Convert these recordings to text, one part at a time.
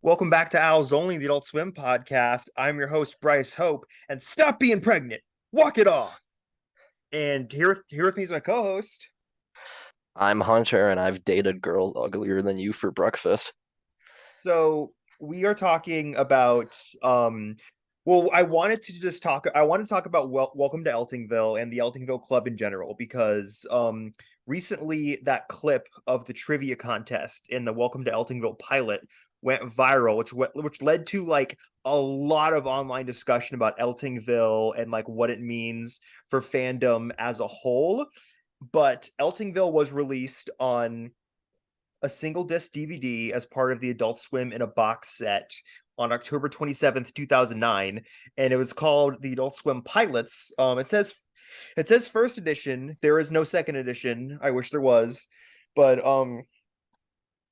Welcome back to Al's Only, the Adult Swim podcast. I'm your host, Bryce Hope, and stop being pregnant. Walk it off. And here with me is my co-host. I'm Hunter, and I've dated girls uglier than you for breakfast. So we are talking about I want to talk about Welcome to Eltingville and the Eltingville Club in general because recently that clip of the trivia contest in the Welcome to Eltingville pilot went viral, which led to like a lot of online discussion about Eltingville and like what it means for fandom as a whole. But Eltingville was released on a single disc DVD as part of the Adult Swim in a box set on October 27th, 2009, and it was called the Adult Swim Pilots. It says first edition. There is no second edition. I wish there was, but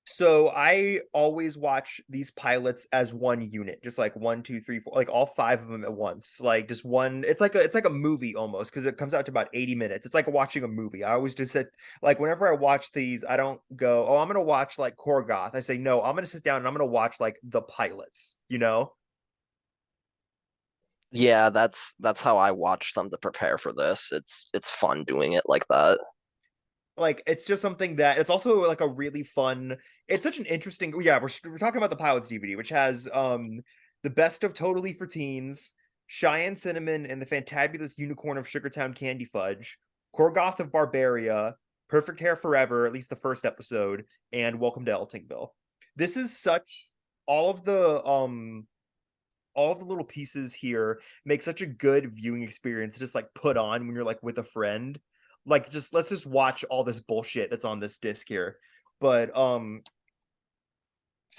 so I always watch these pilots as one unit, just like one, two, three, four, like all five of them at once. Like just one. It's like a movie almost because it comes out to about 80 minutes. It's like watching a movie. I always just sit like whenever I watch these, I don't go, oh, I'm gonna watch like Korgoth. I say, no, I'm gonna sit down and I'm gonna watch like the pilots, you know? Yeah, that's how I watch them to prepare for this. It's fun doing it like that. Like it's just something that it's also like a really fun, it's such an interesting, yeah, we're talking about the pilots DVD, which has the best of Totally for Teens, Cheyenne Cinnamon and the Fantabulous Unicorn of Sugartown Candy Fudge, Korgoth of Barbaria, Perfect Hair Forever, at least the first episode, and Welcome to Eltingville. This is such all of the little pieces here make such a good viewing experience to just like put on when you're like with a friend. Like just let's just watch all this bullshit that's on this disc here. But so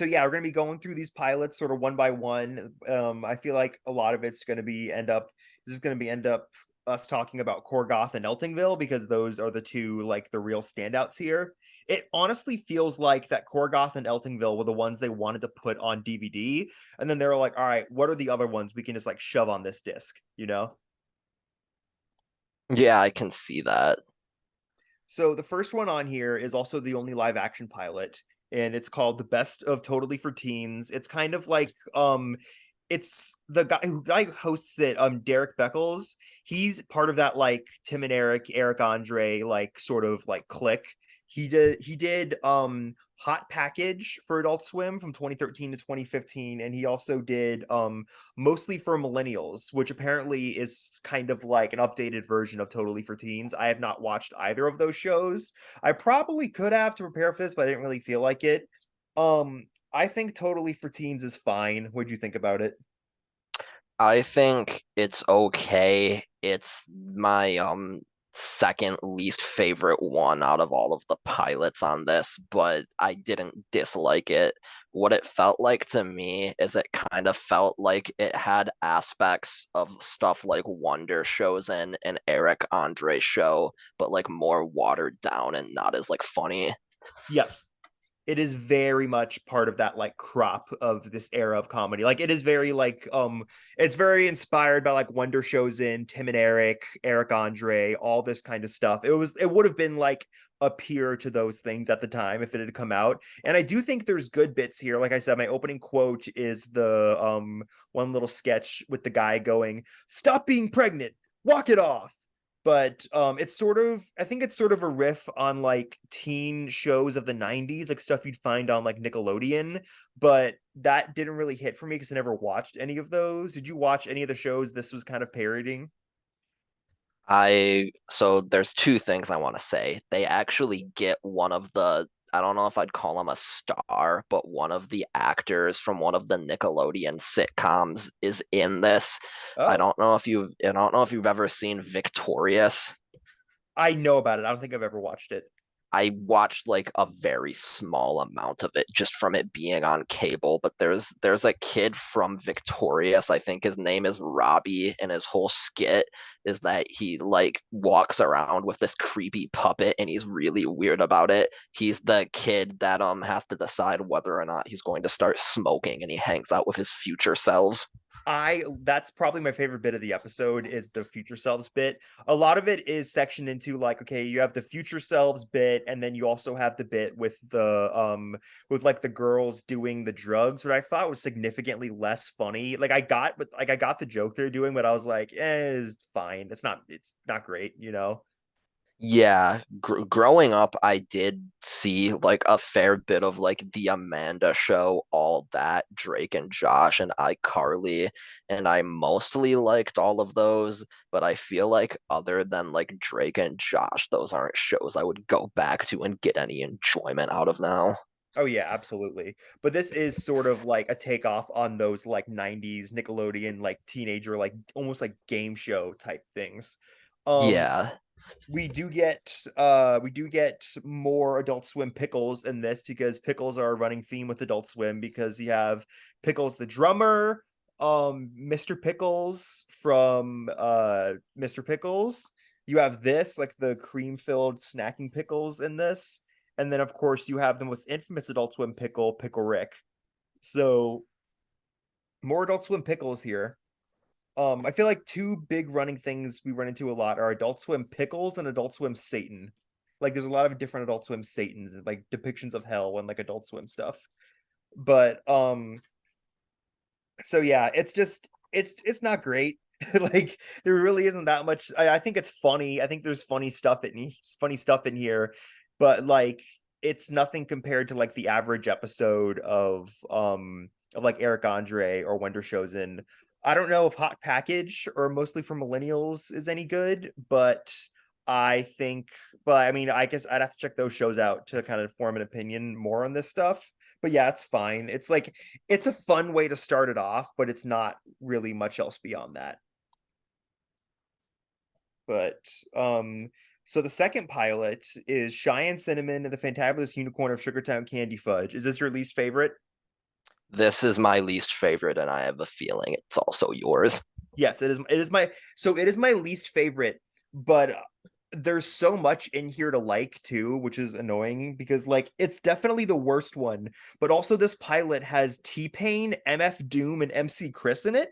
yeah, we're gonna be going through these pilots sort of one by one. I feel like a lot of it's gonna be end up this is gonna be end up us talking about Korgoth and Eltingville because those are the two like the real standouts here. It honestly feels like that Korgoth and Eltingville were the ones they wanted to put on DVD, and then they were like, all right, what are the other ones we can just like shove on this disc, you know? Yeah, I can see that. So the first one on here is also the only live action pilot, and it's called The Best of Totally for Teens. It's kind of like it's the guy who hosts it, Derek Beckles. He's part of that like Tim and Eric Andre, like sort of like clique. He did Hot Package for Adult Swim from 2013 to 2015, and he also did Mostly for Millennials, which apparently is kind of like an updated version of Totally for Teens. I have not watched either of those shows. I probably could have to prepare for this, but I didn't really feel like it. I think Totally for Teens is fine. What'd you think about it? I think it's okay. It's my second least favorite one out of all of the pilots on this, but I didn't dislike it. What it felt like to me is it kind of felt like it had aspects of stuff like Wonder shows in an Eric Andre show, but like more watered down and not as like funny. Yes. It is very much part of that like crop of this era of comedy. Like it is very like it's very inspired by like Wonder Shows in Tim and Eric Andre, all this kind of stuff. It would have been like a peer to those things at the time if it had come out. And I do think there's good bits here. Like I said, my opening quote is the one little sketch with the guy going, "Stop being pregnant. Walk it off." But it's sort of I think it's sort of a riff on like teen shows of the 90s, like stuff you'd find on like Nickelodeon, but that didn't really hit for me because I never watched any of those. Did you watch any of the shows this was kind of parodying? So there's two things I want to say. They actually get one of the, I don't know if I'd call him a star, but one of the actors from one of the Nickelodeon sitcoms is in this. Oh, I don't know if you've ever seen Victorious. I know about it. I don't think I've ever watched it. I watched like a very small amount of it just from it being on cable, but there's a kid from Victorious, I think his name is Robbie, and his whole skit is that he like walks around with this creepy puppet and he's really weird about it. He's the kid that has to decide whether or not he's going to start smoking and he hangs out with his future selves. I That's probably my favorite bit of the episode is the future selves bit. A lot of it is sectioned into like, okay, you have the future selves bit, and then you also have the bit with like the girls doing the drugs, what I thought was significantly less funny. I got the joke they're doing, but I was like, it's fine. It's not great, you know? Yeah, growing up, I did see like a fair bit of like the Amanda Show, all that, Drake and Josh and iCarly, and I mostly liked all of those, but I feel like other than like Drake and Josh, those aren't shows I would go back to and get any enjoyment out of now. Oh yeah, absolutely. But this is sort of like a takeoff on those like 90s Nickelodeon like teenager like almost like game show type things. Um Yeah, we do get more Adult Swim Pickles in this because Pickles are a running theme with Adult Swim because you have Pickles the drummer, Mr. Pickles from Mr. Pickles. You have this like the cream-filled snacking pickles in this, and then of course you have the most infamous Adult Swim pickle, Pickle Rick. So more Adult Swim pickles here. I feel like two big running things we run into a lot are Adult Swim Pickles and Adult Swim Satan. Like there's a lot of different Adult Swim Satans and like depictions of hell and like Adult Swim stuff. But so yeah, it's not great. Like there really isn't that much. I think it's funny. I think there's funny stuff in here, but like it's nothing compared to like the average episode of like Eric Andre or Wonder Chosen. I don't know if Hot Package or Mostly for Millennials is any good, but I think, but I mean, I guess I'd have to check those shows out to kind of form an opinion more on this stuff. But yeah, it's fine. It's like it's a fun way to start it off, but it's not really much else beyond that. But so the second pilot is Cheyenne Cinnamon and the Fantabulous Unicorn of Sugartown Candy Fudge. Is this your least favorite? this is my least favorite, and I have a feeling it's also yours. Yes, it is. It is my least favorite, but there's so much in here to like too, which is annoying because like it's definitely the worst one. But also this pilot has T-Pain, MF Doom, and MC Chris in it.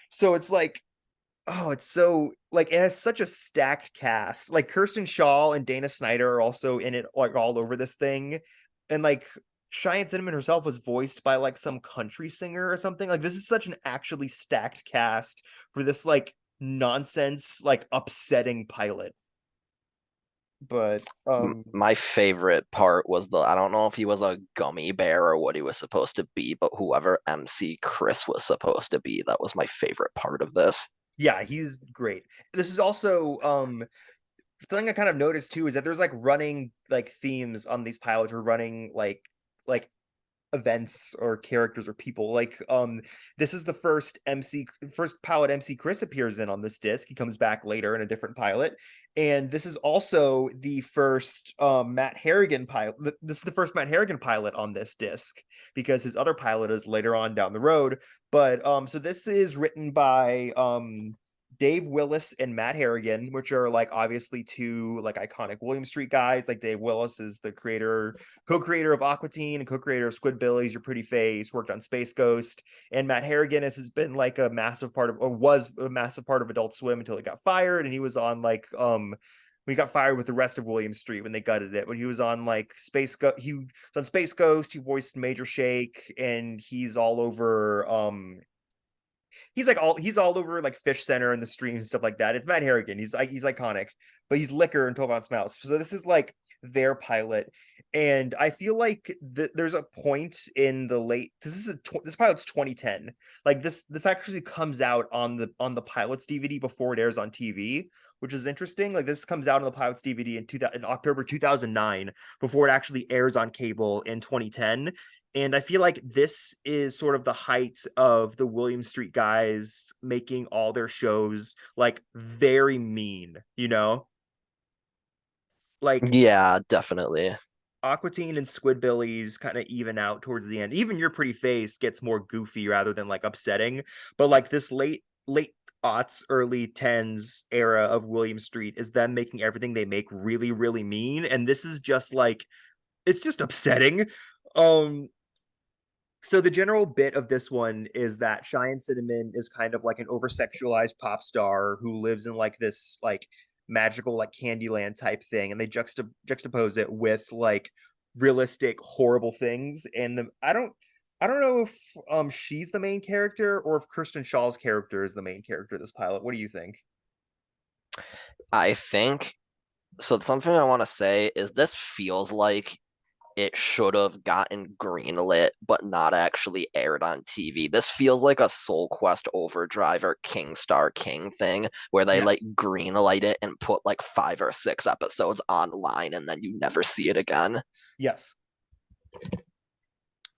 So it's like, oh, it's so like it has such a stacked cast. Like Kirsten Shaw and Dana Snyder are also in it, like all over this thing, and like Cheyenne Cinnamon herself was voiced by like some country singer or something. Like this is such an actually stacked cast for this like nonsense, like upsetting pilot. But My favorite part was the I don't know if he was a gummy bear or what he was supposed to be, but whoever MC Chris was supposed to be, that was my favorite part of this. yeah, he's great. This is also the thing I kind of noticed too is that there's like running like themes on these pilots or running like events or characters or people. Like this is the first pilot MC Chris appears in on this disc. He comes back later in a different pilot. And this is also the first Matt Harrigan pilot. This is the first Matt Harrigan pilot on this disc because his other pilot is later on down the road. But so this is written by Dave Willis and Matt Harrigan, which are like obviously two like iconic William Street guys. Like Dave Willis is the co-creator of Aqua Teen and co-creator of Squidbillies, Your Pretty Face, worked on Space Ghost, and Matt Harrigan has been like a massive part of, or was a massive part of Adult Swim until he got fired, and he was on like when he got fired with the rest of William Street when they gutted it. When he was on like he was on Space Ghost, he voiced Major Shake, and he's all over like Fish Center and the streams and stuff like that. It's Matt Harrigan. He's iconic, but he's Liquor and 12 Ounce Mouse. So this is like their pilot, and I feel like there's a point in the late. This pilot's 2010. Like this actually comes out on the pilot's DVD before it airs on TV, which is interesting. Like this comes out on the pilot's DVD in October 2009 before it actually airs on cable in 2010. And I feel like this is sort of the height of the William Street guys making all their shows like very mean, you know? Like Yeah, definitely. Aqua Teen and Squidbillies kind of even out towards the end. Even Your Pretty Face gets more goofy rather than like upsetting. But like this late aughts, early tens era of William Street is them making everything they make really, really mean. And this is just like it's just upsetting. Um So the general bit of this one is that Cheyenne Cinnamon is kind of like an over-sexualized pop star who lives in like this like magical like Candyland type thing, and they juxtapose it with like realistic horrible things. And I don't know if she's the main character or if Kristen Shaw's character is the main character of this pilot. What do you think? I think so. Something I want to say is this feels like it should have gotten greenlit, but not actually aired on TV. This feels like a Soul Quest Overdrive or King Star King thing where they like Yes. greenlight it and put like 5 or 6 episodes online and then you never see it again. Yes.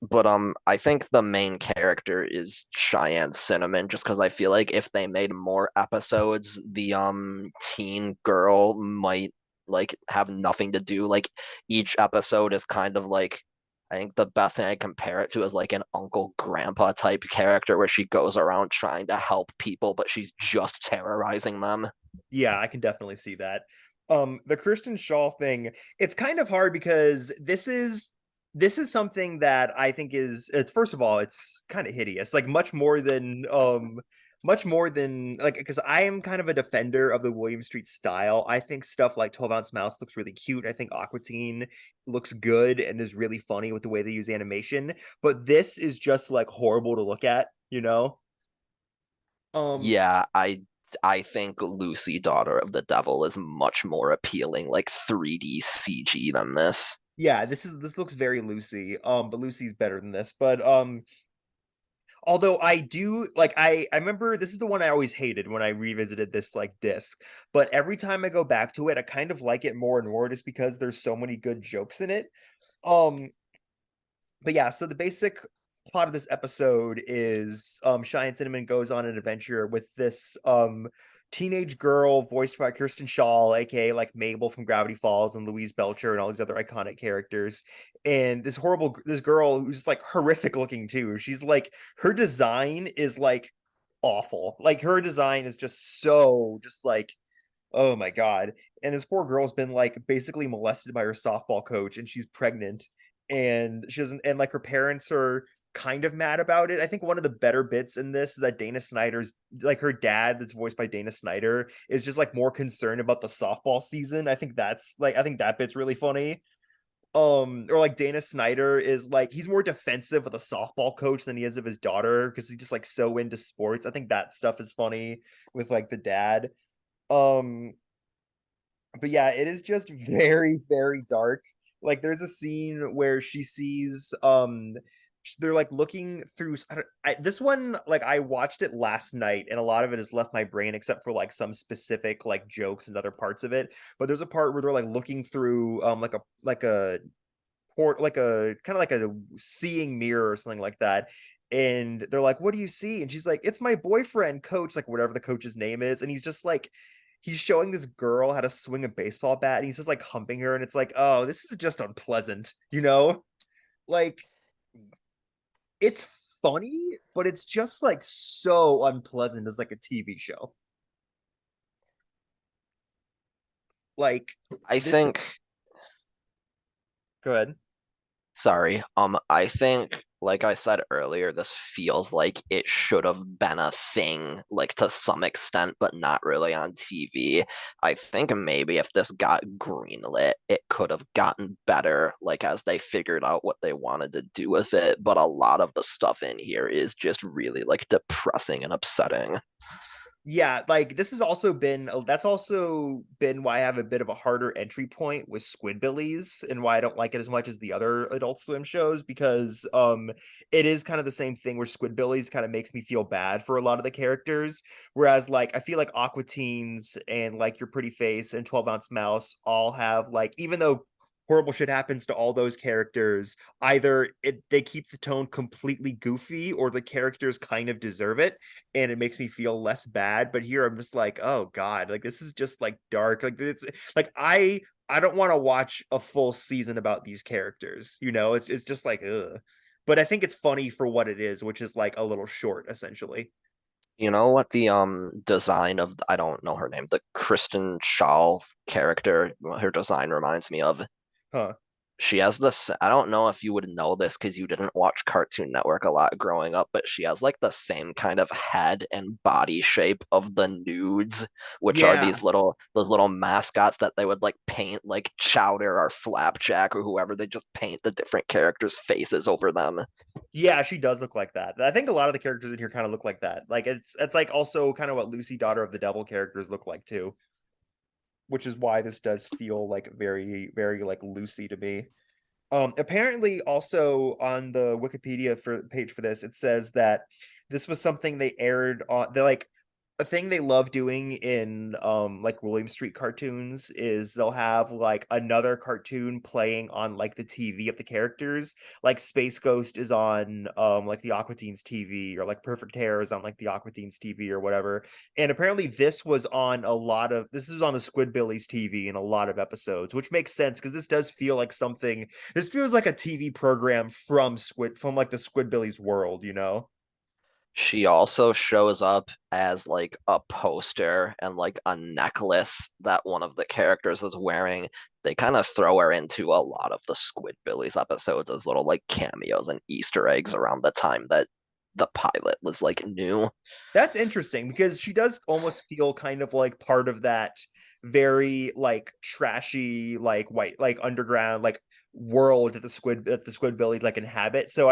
But I think the main character is Cheyenne Cinnamon, just because I feel like if they made more episodes, the teen girl might like have nothing to do. Like each episode is kind of like I think the best thing I compare it to is like an uncle grandpa type character where she goes around trying to help people, but she's just terrorizing them. Yeah, I can definitely see that. The Kristen Shaw thing, it's kind of hard because this is something that I think is it's first of all, it's kind of hideous. Like much more than like because I am kind of a defender of the William Street style. I think stuff like 12 Ounce Mouse looks really cute. I think Aqua Teen looks good and is really funny with the way they use animation. But this is just like horrible to look at, you know? Um, Yeah, I think Lucy, Daughter of the Devil is much more appealing, like 3D CG than this. Yeah, this looks very Lucy. But Lucy's better than this. But although I do like I remember this is the one I always hated when I revisited this like disc. But every time I go back to it, I kind of like it more and more just because there's so many good jokes in it. Um, but yeah, so the basic plot of this episode is Cheyenne Cinnamon goes on an adventure with this teenage girl voiced by Kirsten Shaw, aka like Mabel from Gravity Falls and Louise Belcher and all these other iconic characters. And this girl who's like horrific looking too. She's like her design is like awful. Like her design is just so just like oh my god. And this poor girl's been like basically molested by her softball coach and she's pregnant and she doesn't and like her parents are kind of mad about it. I think one of the better bits in this is that Dana Snyder's like her dad that's voiced by Dana Snyder is just like more concerned about the softball season. I think that bit's really funny. Or like Dana Snyder is like he's more defensive of the softball coach than he is of his daughter because he's just like so into sports. I think that stuff is funny with like the dad. Um but yeah, it is just very, very dark. Like there's a scene where she sees they're like looking through this one like I watched it last night and a lot of it has left my brain except for like some specific like jokes and other parts of it. But there's a part where they're like looking through like a port like a kind of like a seeing mirror or something like that. And they're like, "What do you see?" And she's like, "It's my boyfriend, coach," like whatever the coach's name is. And he's just like he's showing this girl how to swing a baseball bat and he's just like humping her and it's like, "Oh, this is just unpleasant." You know? Like it's funny, but it's just like so unpleasant as like a TV show. Like I this think go ahead. Sorry. I think, like I said earlier, this feels like it should have been a thing, like to some extent, but not really on TV. I think maybe if this got greenlit, it could have gotten better, like as they figured out what they wanted to do with it. But a lot of the stuff in here is just really like depressing and upsetting. Yeah, like this has also been that's also been why I have a bit of a harder entry point with Squidbillies and why I don't like it as much as the other Adult Swim shows because it is kind of the same thing where Squidbillies kind of makes me feel bad for a lot of the characters whereas like I feel like Aqua Teens and like Your Pretty Face and 12 Ounce Mouse all have like even though horrible shit happens to all those characters either they keep the tone completely goofy or the characters kind of deserve it and it makes me feel less bad. But here I'm just like, oh god, like this is just like dark. Like it's like I don't want to watch a full season about these characters. You know, it's just like ugh. But I think it's funny for what it is, which is like a little short, essentially. You know what the design of I don't know her name, the Kristen Shaw character, her design reminds me of? Huh. She has this, I don't know if you would know this because you didn't watch Cartoon Network a lot growing up, but she has like the same kind of head and body shape of the Nudes, which are Yeah. those little mascots that they would like paint like Chowder or Flapjack or whoever. They just paint the different characters' faces over them. Yeah, she does look like that. I think a lot of the characters in here kind of look like that. Like it's like also kind of what Lucy, Daughter of the Devil characters look like too, which is why this does feel like very, very like Lucy to me. Apparently, also on the Wikipedia for page for this, it says that this was something they aired on. They're like a thing they love doing in like William Street cartoons is they'll have like another cartoon playing on like the TV of the characters. Like Space Ghost is on like the Aqua Teens TV, or like Perfect Hair is on like the Aqua Teens TV or whatever. And apparently this is on the Squidbillies TV in a lot of episodes, which makes sense because this does feel like something this feels like a TV program from like the Squidbillies world, you know? She also shows up as like a poster and like a necklace that one of the characters is wearing. They kind of throw her into a lot of the Squidbillies episodes as little like cameos and Easter eggs around the time that the pilot was like new. That's interesting because she does almost feel kind of like part of that very like trashy, like white, like underground, like world that the Squidbillies like inhabit. So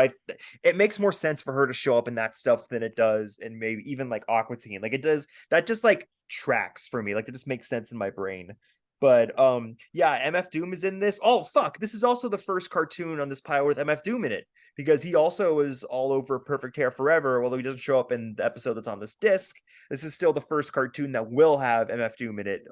it makes more sense for her to show up in that stuff than it does in maybe even like Aqua Teen. Like it does that just like tracks for me. Like it just makes sense in my brain. But yeah, MF Doom is in this. Oh fuck, this is also the first cartoon on this pile with MF Doom in it because he also is all over Perfect Hair Forever, although he doesn't show up in the episode that's on this disc. This is still the first cartoon that will have MF Doom in it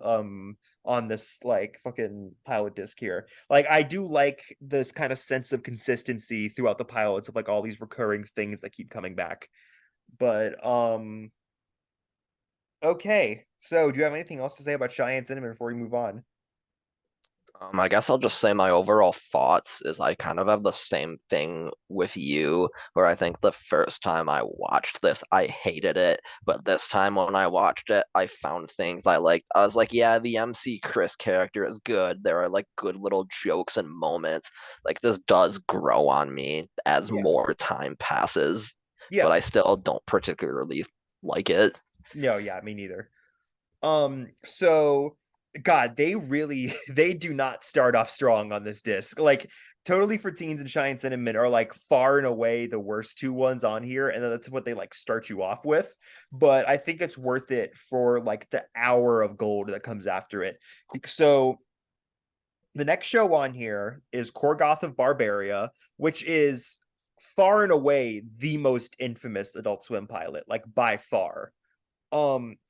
on this like fucking pilot disc here. Like I do like this kind of sense of consistency throughout the pilots of like all these recurring things that keep coming back. But okay. So do you have anything else to say about Cheyenne Cinnamon before we move on? I guess I'll just say my overall thoughts is I kind of have the same thing with you, where I think the first time I watched this, I hated it, but this time when I watched it, I found things I liked. I was like, yeah, the MC Chris character is good. There are like good little jokes and moments. Like this does grow on me as Yeah. more time passes, but Yeah. I still don't particularly like it. No, yeah, me neither. So God, they really they do not start off strong on this disc. Like Totally for Teens and Cheyenne Cinnamon are like far and away the worst two ones on here, and that's what they like start you off with. But I think it's worth it for like the hour of gold that comes after it. So the next show on here is Korgoth of Barbaria, which is far and away the most infamous Adult Swim pilot, like by far.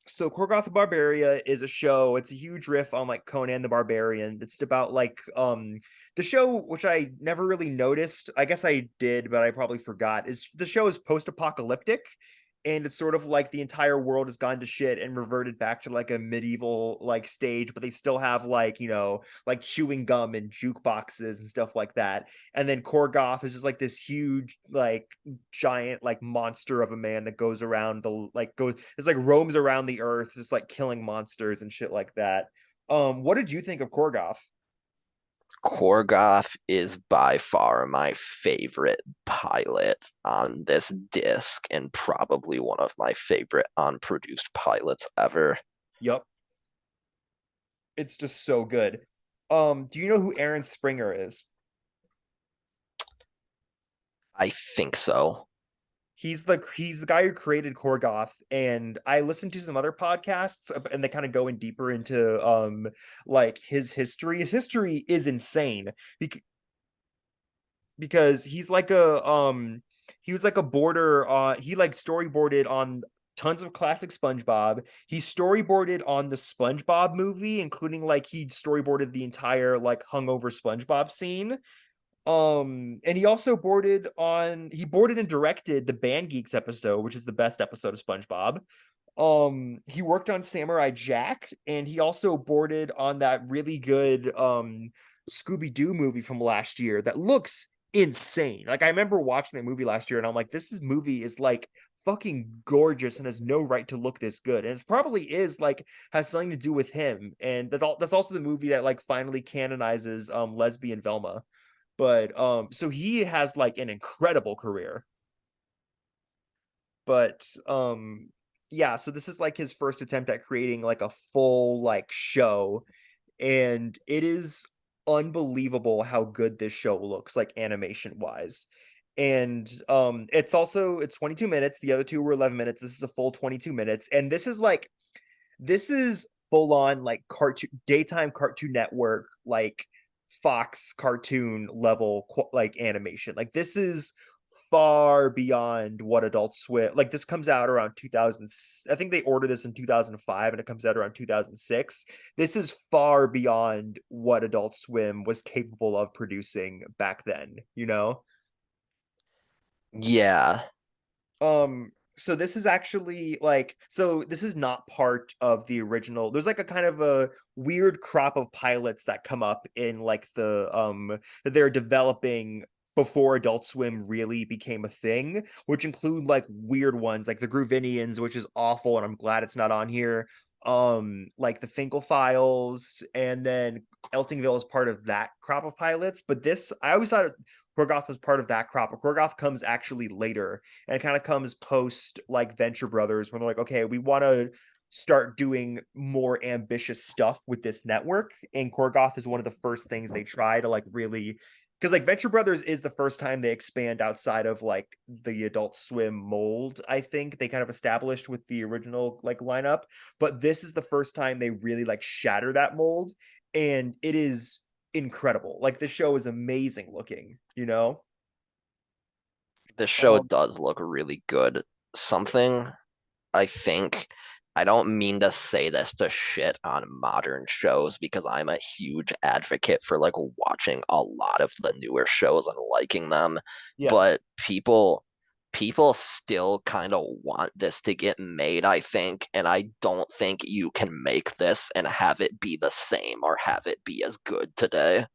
So Korgoth of Barbaria is a show. It's a huge riff on like Conan the Barbarian. It's about like the show, which I never really noticed. I guess I did, but I probably forgot. Is the show is post-apocalyptic, and it's sort of like the entire world has gone to shit and reverted back to like a medieval like stage, but they still have like, you know, like chewing gum and jukeboxes and stuff like that. And then Korgoth is just like this huge, like giant, like monster of a man that goes around the like goes it's like roams around the earth, just like killing monsters and shit like that. What did you think of Korgoth? Korgoth is by far my favorite pilot on this disc and probably one of my favorite unproduced pilots ever. Yup, it's just so good. Do you know who Aaron Springer is? I think so. He's the guy who created Korgoth, and I listened to some other podcasts and they kind of go in deeper into like his history. His history is insane because he was like a border he like storyboarded on tons of classic SpongeBob. He storyboarded on the SpongeBob movie, including like he storyboarded the entire like hungover SpongeBob scene. And he boarded and directed the Band Geeks episode, which is the best episode of SpongeBob. He worked on Samurai Jack, and he also boarded on that really good Scooby-Doo movie from last year that looks insane. Like I remember watching that movie last year and I'm like, movie is like fucking gorgeous and has no right to look this good. And it probably is like has something to do with him. And that's also the movie that like finally canonizes lesbian Velma. But so he has like an incredible career. But yeah, so this is like his first attempt at creating like a full like show, and it is unbelievable how good this show looks like animation wise. And it's 22 minutes, the other two were 11 minutes. This is a full 22 minutes, and this is full on like cartoon daytime Cartoon Network, like Fox cartoon level like animation. Like this is far beyond what Adult Swim, like this comes out around 2000. I think they ordered this in 2005 and it comes out around 2006. This is far beyond what Adult Swim was capable of producing back then, you know? Yeah, So this is actually like, so this is not part of the original. There's like a kind of a weird crop of pilots that come up in like that they're developing before Adult Swim really became a thing, which include like weird ones like the Groovinians, which is awful, and I'm glad it's not on here. Like the Finkel Files, and then Eltingville is part of that crop of pilots. But this, I always thought Korgoth was part of that crop, but Korgoth comes actually later, and it kind of comes post like Venture Brothers when they're like, okay, we want to start doing more ambitious stuff with this network. And Korgoth is one of the first things they try to like really, because like Venture Brothers is the first time they expand outside of like the Adult Swim mold. I think they kind of established with the original like lineup, but this is the first time they really like shatter that mold, and it is incredible. Like the show is amazing looking, you know? the show Um, does look really good. Something I think I don't mean to say this to shit on modern shows because I'm a huge advocate for like watching a lot of the newer shows and liking them, yeah. but people still kind of want this to get made, I think, and I don't think you can make this and have it be the same or have it be as good today.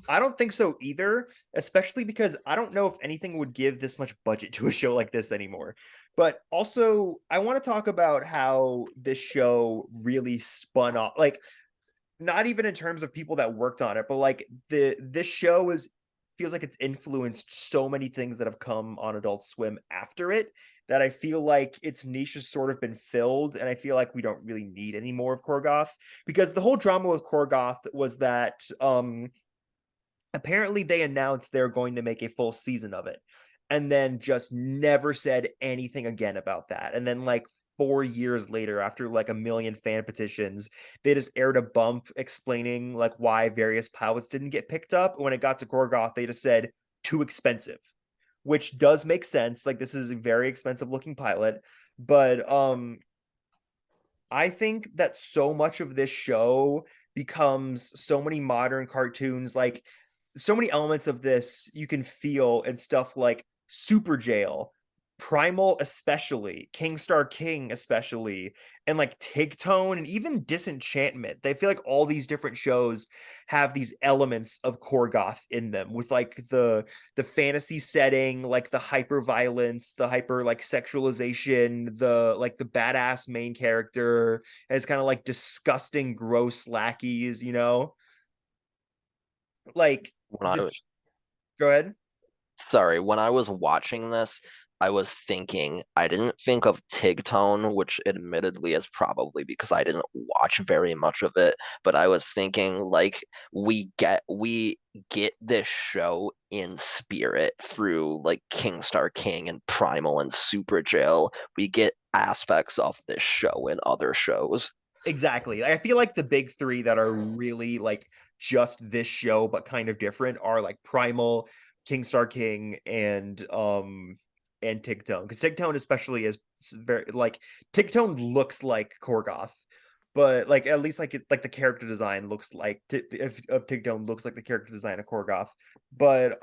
I don't think so either, especially because I don't know if anything would give this much budget to a show like this anymore. But also, I want to talk about how this show really spun off, like not even in terms of people that worked on it, but like this show is feels like it's influenced so many things that have come on Adult Swim after it, that I feel like its niche has sort of been filled, and I feel like we don't really need any more of Korgoth, because the whole drama with Korgoth was that apparently they announced they're going to make a full season of it, and then just never said anything again about that. And then like 4 years later, after like a million fan petitions, they just aired a bump explaining like why various pilots didn't get picked up. When it got to Gorgoth, they just said too expensive, which does make sense. Like this is a very expensive looking pilot, but I think that so much of this show becomes so many modern cartoons, like so many elements of this you can feel in stuff like Super Jail, Primal, especially King Star King, especially, and like Tigtone and even Disenchantment. They feel like all these different shows have these elements of Korgoth in them, with like the fantasy setting, like the hyper violence, the hyper like sexualization, the like the badass main character as kind of like disgusting, gross lackeys, you know? Like When the I go ahead. Sorry, when I was watching this, I was thinking, I didn't think of Tigtone, which admittedly is probably because I didn't watch very much of it, but I was thinking like we get this show in spirit through like Kingstar King and Primal and Super Jail. We get aspects of this show in other shows. Exactly. I feel like the big three that are really like just this show but kind of different are like Primal, King Star King, and Tigtone. Because Tigtone especially is very like Tigtone looks like Korgoth, but like at least like like the character design looks like if of Tigtone looks like the character design of Korgoth. But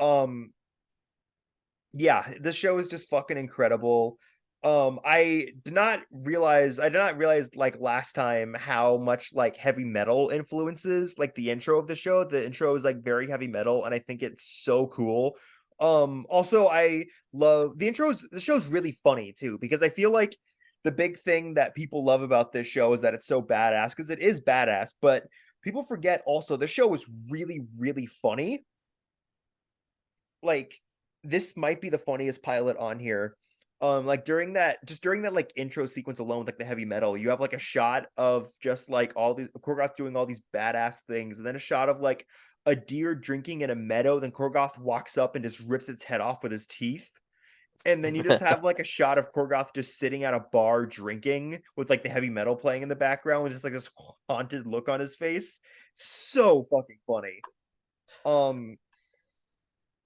yeah, this show is just fucking incredible. I did not realize like last time how much like heavy metal influences like the intro of the show. The intro is like very heavy metal, and I think it's so cool. Also I love the show's really funny too, because I feel like the big thing that people love about this show is that it's so badass, because it is badass, but people forget also the show is really, really funny. like this might be the funniest pilot on here. Like during that like intro sequence alone with like the heavy metal, you have like a shot of just like all these Korgoth doing all these badass things, and then a shot of like a deer drinking in a meadow. Then Korgoth walks up and just rips its head off with his teeth. And then you just have like a shot of Korgoth just sitting at a bar drinking with like the heavy metal playing in the background with just like this haunted look on his face. So fucking funny. Um,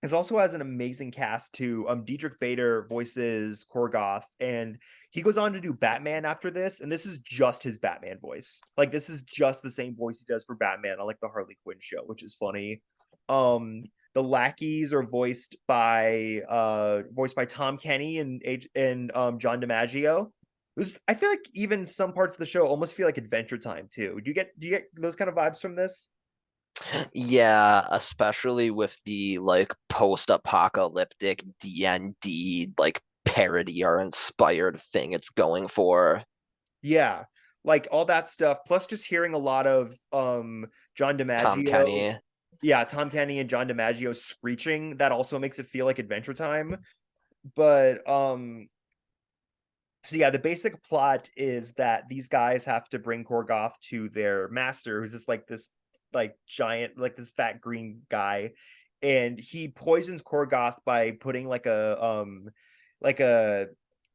this also has an amazing cast too. Diedrich Bader voices Korgoth, and he goes on to do Batman after this, and this is just his Batman voice. Like this is just the same voice he does for Batman on like the Harley Quinn show, which is funny. The lackeys are voiced by Tom Kenny and John DiMaggio. I feel like even some parts of the show almost feel like Adventure Time too. Do you get those kind of vibes from this? Yeah, especially with the like post-apocalyptic D&D like parody or inspired thing it's going for. Yeah, like all that stuff. Plus, just hearing a lot of John Tom DiMaggio, Kenny. yeah, Tom Kenny and John DiMaggio screeching. That also makes it feel like Adventure Time. But so yeah, the basic plot is that these guys have to bring Korgoth to their master, who's this like giant, like this fat green guy, and he poisons Korgoth by putting like a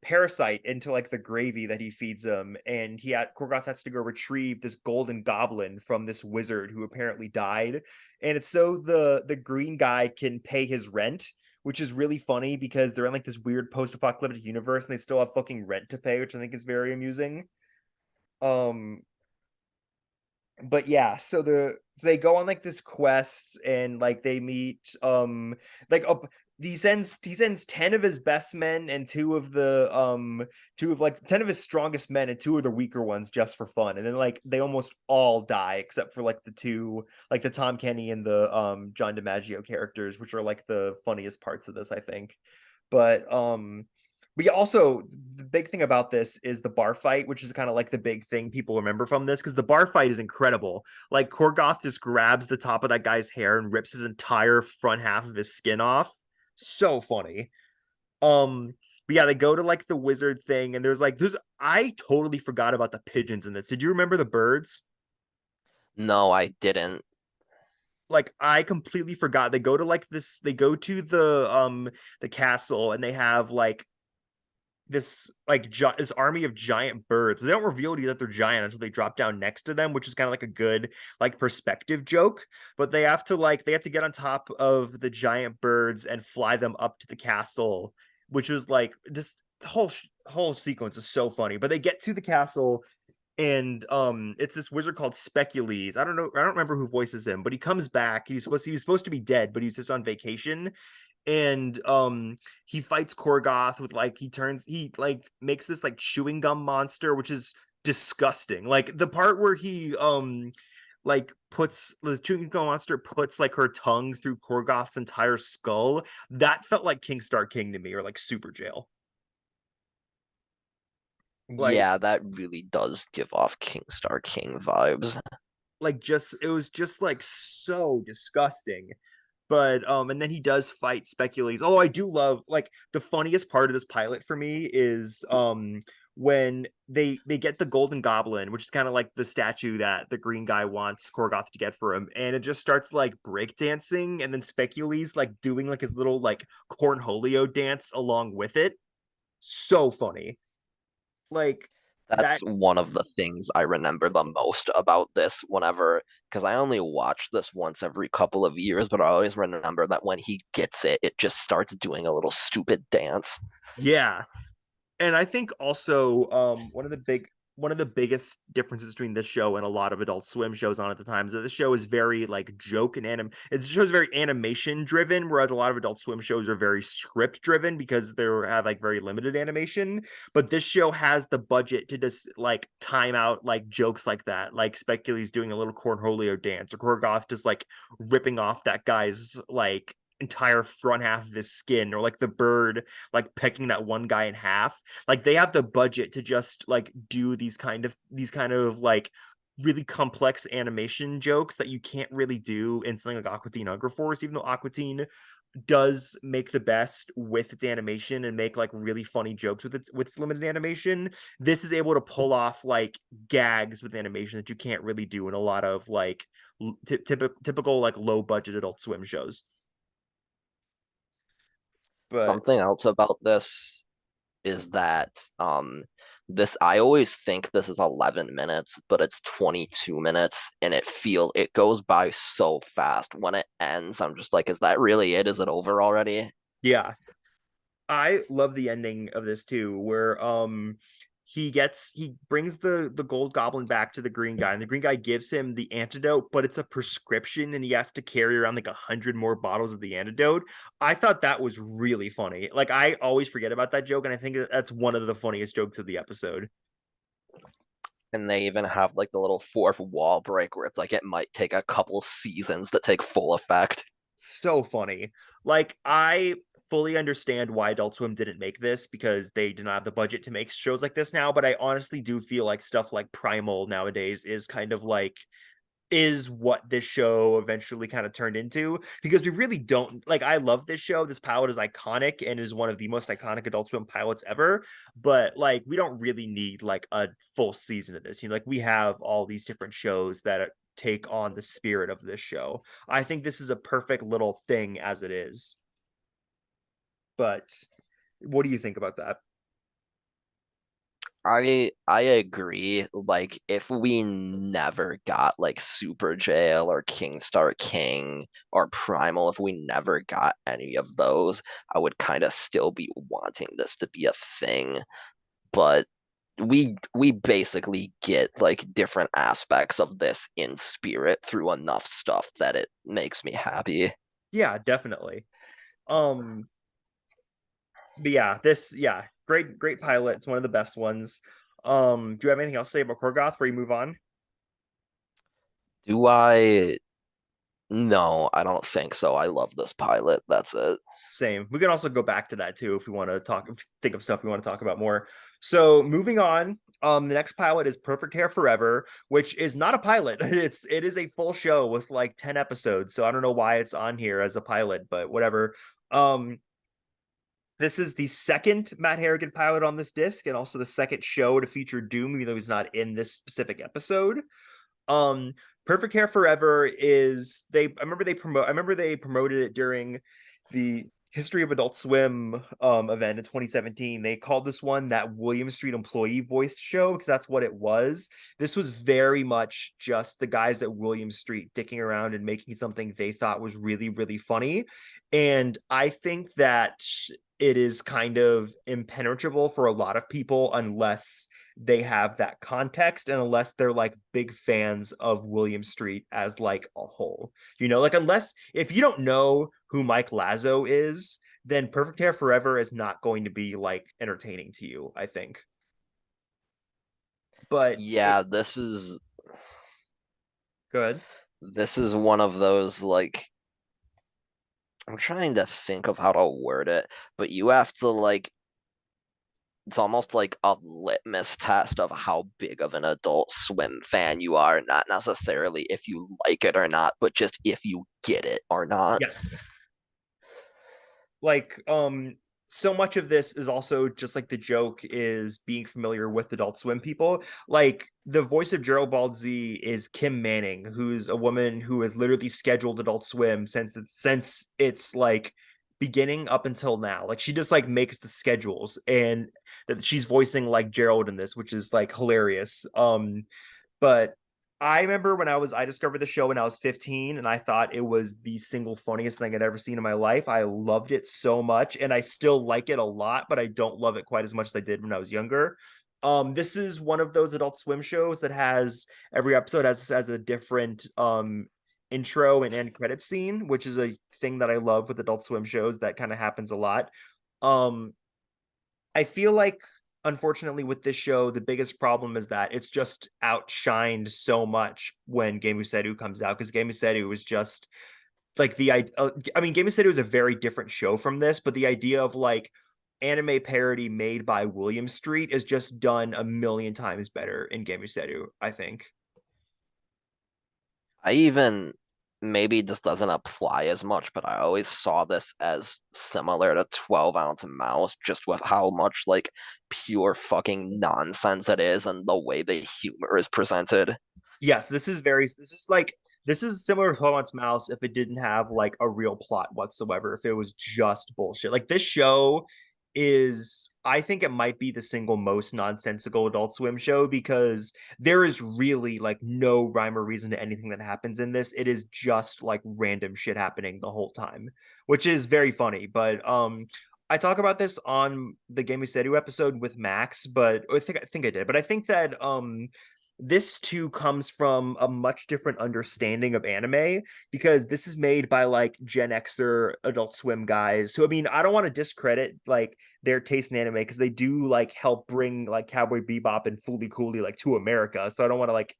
parasite into like the gravy that he feeds him, and Korgoth has to go retrieve this golden goblin from this wizard who apparently died, and it's so the green guy can pay his rent, which is really funny because they're in like this weird post-apocalyptic universe and they still have fucking rent to pay, which I think is very amusing. Um, but yeah, so they go on like this quest and like they meet like he sends 10 of his best men and two of like 10 of his strongest men and two of the weaker ones just for fun. And then like they almost all die except for like the two, like the Tom Kenny and the John DiMaggio characters, which are like the funniest parts of this, I think. But but yeah, also the big thing about this is the bar fight, which is kind of like the big thing people remember from this, because the bar fight is incredible. Like Korgoth just grabs the top of that guy's hair and rips his entire front half of his skin off. So funny. But yeah, they go to like the wizard thing, and there's I totally forgot about the pigeons in this. Did you remember the birds? No, I didn't. Like I completely forgot. They go to the castle and they have like this army of giant birds. But they don't reveal to you that they're giant until they drop down next to them, which is kind of like a good like perspective joke. But they have to get on top of the giant birds and fly them up to the castle, which was like this whole sequence is so funny. But they get to the castle and it's this wizard called Specules. I don't remember who voices him, but he comes back. He was supposed to be dead, but he was just on vacation, and he fights Korgoth with like he like makes this like chewing gum monster, which is disgusting. Like the part where he like puts the chewing gum monster puts like her tongue through Korgoth's entire skull, that felt like King Star King to me, or like Super Jail. Like Yeah, that really does give off King Star King vibes. just it was just like so disgusting. But and then he does fight Specules. Oh, I do love like the funniest part of this pilot for me is when they get the golden goblin, which is kind of like the statue that the green guy wants Korgoth to get for him, and it just starts like breakdancing, and then Specules like doing like his little like cornholio dance along with it. So funny. Like That's that. one of the things I remember the most about this whenever, because I only watch this once every couple of years, but I always remember that when he gets it, it just starts doing a little stupid dance. Yeah. And I think also one of the biggest differences between this show and a lot of Adult Swim shows on at the time is that this show is very like joke and it shows very animation driven, whereas a lot of Adult Swim shows are very script driven because they have like very limited animation. But this show has the budget to just like time out like jokes like that, like Specules doing a little cornholio dance or Korgoth just like ripping off that guy's like entire front half of his skin, or like the bird like pecking that one guy in half. Like they have the budget to just like do these kind of like really complex animation jokes that you can't really do in something like Aqua Teen Hunger Force, even though Aqua Teen does make the best with its animation and make like really funny jokes with its limited animation. This is able to pull off like gags with animation that you can't really do in a lot of like typical like low budget Adult Swim shows. But Something else about this is that this I always think this is 11 minutes, but it's 22 minutes and it goes by so fast. When it ends, I'm just like, is that really it? Is it over already? yeah, I love the ending of this too, where he brings the gold goblin back to the green guy, and the green guy gives him the antidote, but it's a prescription, and he has to carry around like 100 more bottles of the antidote. I thought that was really funny. Like I always forget about that joke, and I think that's one of the funniest jokes of the episode. And they even have like the little fourth wall break where it's like it might take a couple seasons to take full effect. So funny. Like I fully understand why Adult Swim didn't make this because they did not have the budget to make shows like this now, but I honestly do feel like stuff like Primal nowadays is kind of like is what this show eventually kind of turned into because we really don't like I love this show. This pilot is iconic and is one of the most iconic Adult Swim pilots ever, but like we don't really need like a full season of this. Like we have all these different shows that take on the spirit of this show. I think this is a perfect little thing as it is. But what do you think about that? I agree. Like if we never got like Super Jail or King Star King or Primal, if we never got any of those, I would kind of still be wanting this to be a thing. But we basically get like different aspects of this in spirit through enough stuff that it makes me happy. Yeah, definitely. Um but yeah, this yeah, great pilot. It's one of the best ones. Do you have anything else to say about Korgoth before you move on? Do I? No, I don't think so. I love this pilot. That's it. Same. We can also go back to that too if we want to think of stuff we want to talk about more. So moving on, the next pilot is Perfect Hair Forever, which is not a pilot. It is a full show with like 10 episodes. So I don't know why it's on here as a pilot, but whatever. Um, this is the second Matt Harrigan pilot on this disc, and also the second show to feature Doom, even though he's not in this specific episode. Um, Perfect Hair Forever is they. I remember they promoted it during the History of Adult Swim event in 2017. They called this one that William Street employee voiced show because that's what it was. This was very much just the guys at William Street dicking around and making something they thought was really funny. And I think that it is kind of impenetrable for a lot of people unless they have that context and unless they're like big fans of William Street as like a whole. Like unless if you don't know who Mike Lazo is, then Perfect Hair Forever is not going to be like entertaining to you, I think. But it Yeah, good. this is one of those like I'm trying to think of how to word it, but you have to like it's almost like a litmus test of how big of an Adult Swim fan you are, not necessarily if you like it or not, but just if you get it or not. Yes. Like so much of this is also just like the joke is being familiar with Adult Swim people. Like the voice of Gerald Baldzy is Kim Manning, who's a woman who has literally scheduled Adult Swim since it's like beginning up until now. Like she just like makes the schedules and that she's voicing like Gerald in this, which is like hilarious. But I remember when I discovered the show when I was 15 and I thought it was the single funniest thing I'd ever seen in my life. I loved it so much and I still like it a lot, but I don't love it quite as much as I did when I was younger. This is one of those Adult Swim shows that has every episode has a different intro and end credit scene, which is a thing that I love with Adult Swim shows that kind of happens a lot. Um I feel like, unfortunately, with this show, the biggest problem is that it's just outshined so much when Game Seru comes out because Game Seru was just like I mean, Game Seru is a very different show from this, but the idea of like anime parody made by William Street is just done a million times better in Game Seru, I think. I even maybe this doesn't apply as much, but I always saw this as similar to 12-ounce mouse, just with how much like pure fucking nonsense it is and the way the humor is presented. Yes, this is similar to 12 Months Mouse if it didn't have like a real plot whatsoever, if it was just bullshit. Like this show is, I think it might be the single most nonsensical Adult Swim show because there is really like no rhyme or reason to anything that happens in this. It is just like random shit happening the whole time, which is very funny. But I talk about this on the Game Seru episode with Max, but I think I did. But I think that this too comes from a much different understanding of anime because this is made by like Gen Xer Adult Swim guys who, I mean, I don't want to discredit like their taste in anime because they do like help bring like Cowboy Bebop and Fooly Cooly like to America. So I don't want to like,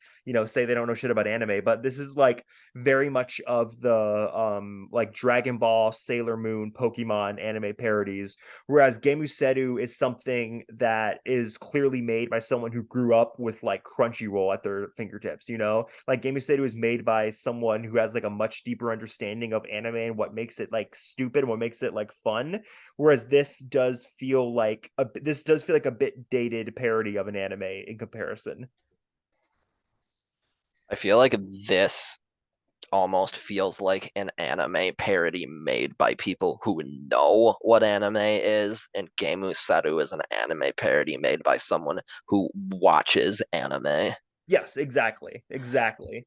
say they don't know shit about anime, but this is like very much of the like Dragon Ball, Sailor Moon, Pokemon anime parodies, whereas Gemuseru is something that is clearly made by someone who grew up with like Crunchyroll at their fingertips, Like Gemuseru is made by someone who has like a much deeper understanding of anime and what makes it like stupid and what makes it like fun. Whereas this does feel like a bit dated parody of an anime in comparison. I feel like this almost feels like an anime parody made by people who know what anime is, and Gemu Saru is an anime parody made by someone who watches anime. Yes, exactly. Exactly.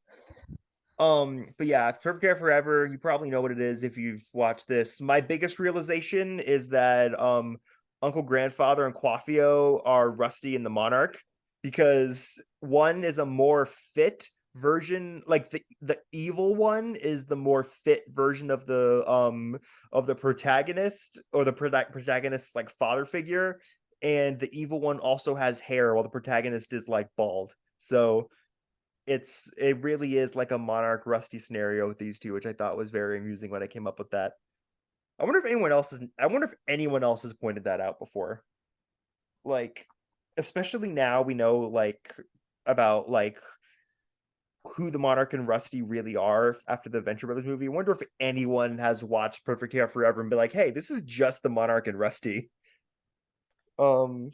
But yeah, Perfect Hair Forever, you probably know what it is if you've watched this. My biggest realization is that Uncle Grandfather and Quaffio are Rusty and the Monarch because one is a more fit version, like the evil one is the more fit version of the protagonist or the protagonist's like father figure, and the evil one also has hair while the protagonist is like bald. So it really is like a Monarch Rusty scenario with these two, which I thought was very amusing when I came up with that. I wonder if anyone else has pointed that out before. Like, especially now we know like about like who the Monarch and Rusty really are after the Venture Brothers movie. I wonder if anyone has watched Perfect Hair Forever and be like, hey, this is just the Monarch and Rusty. Um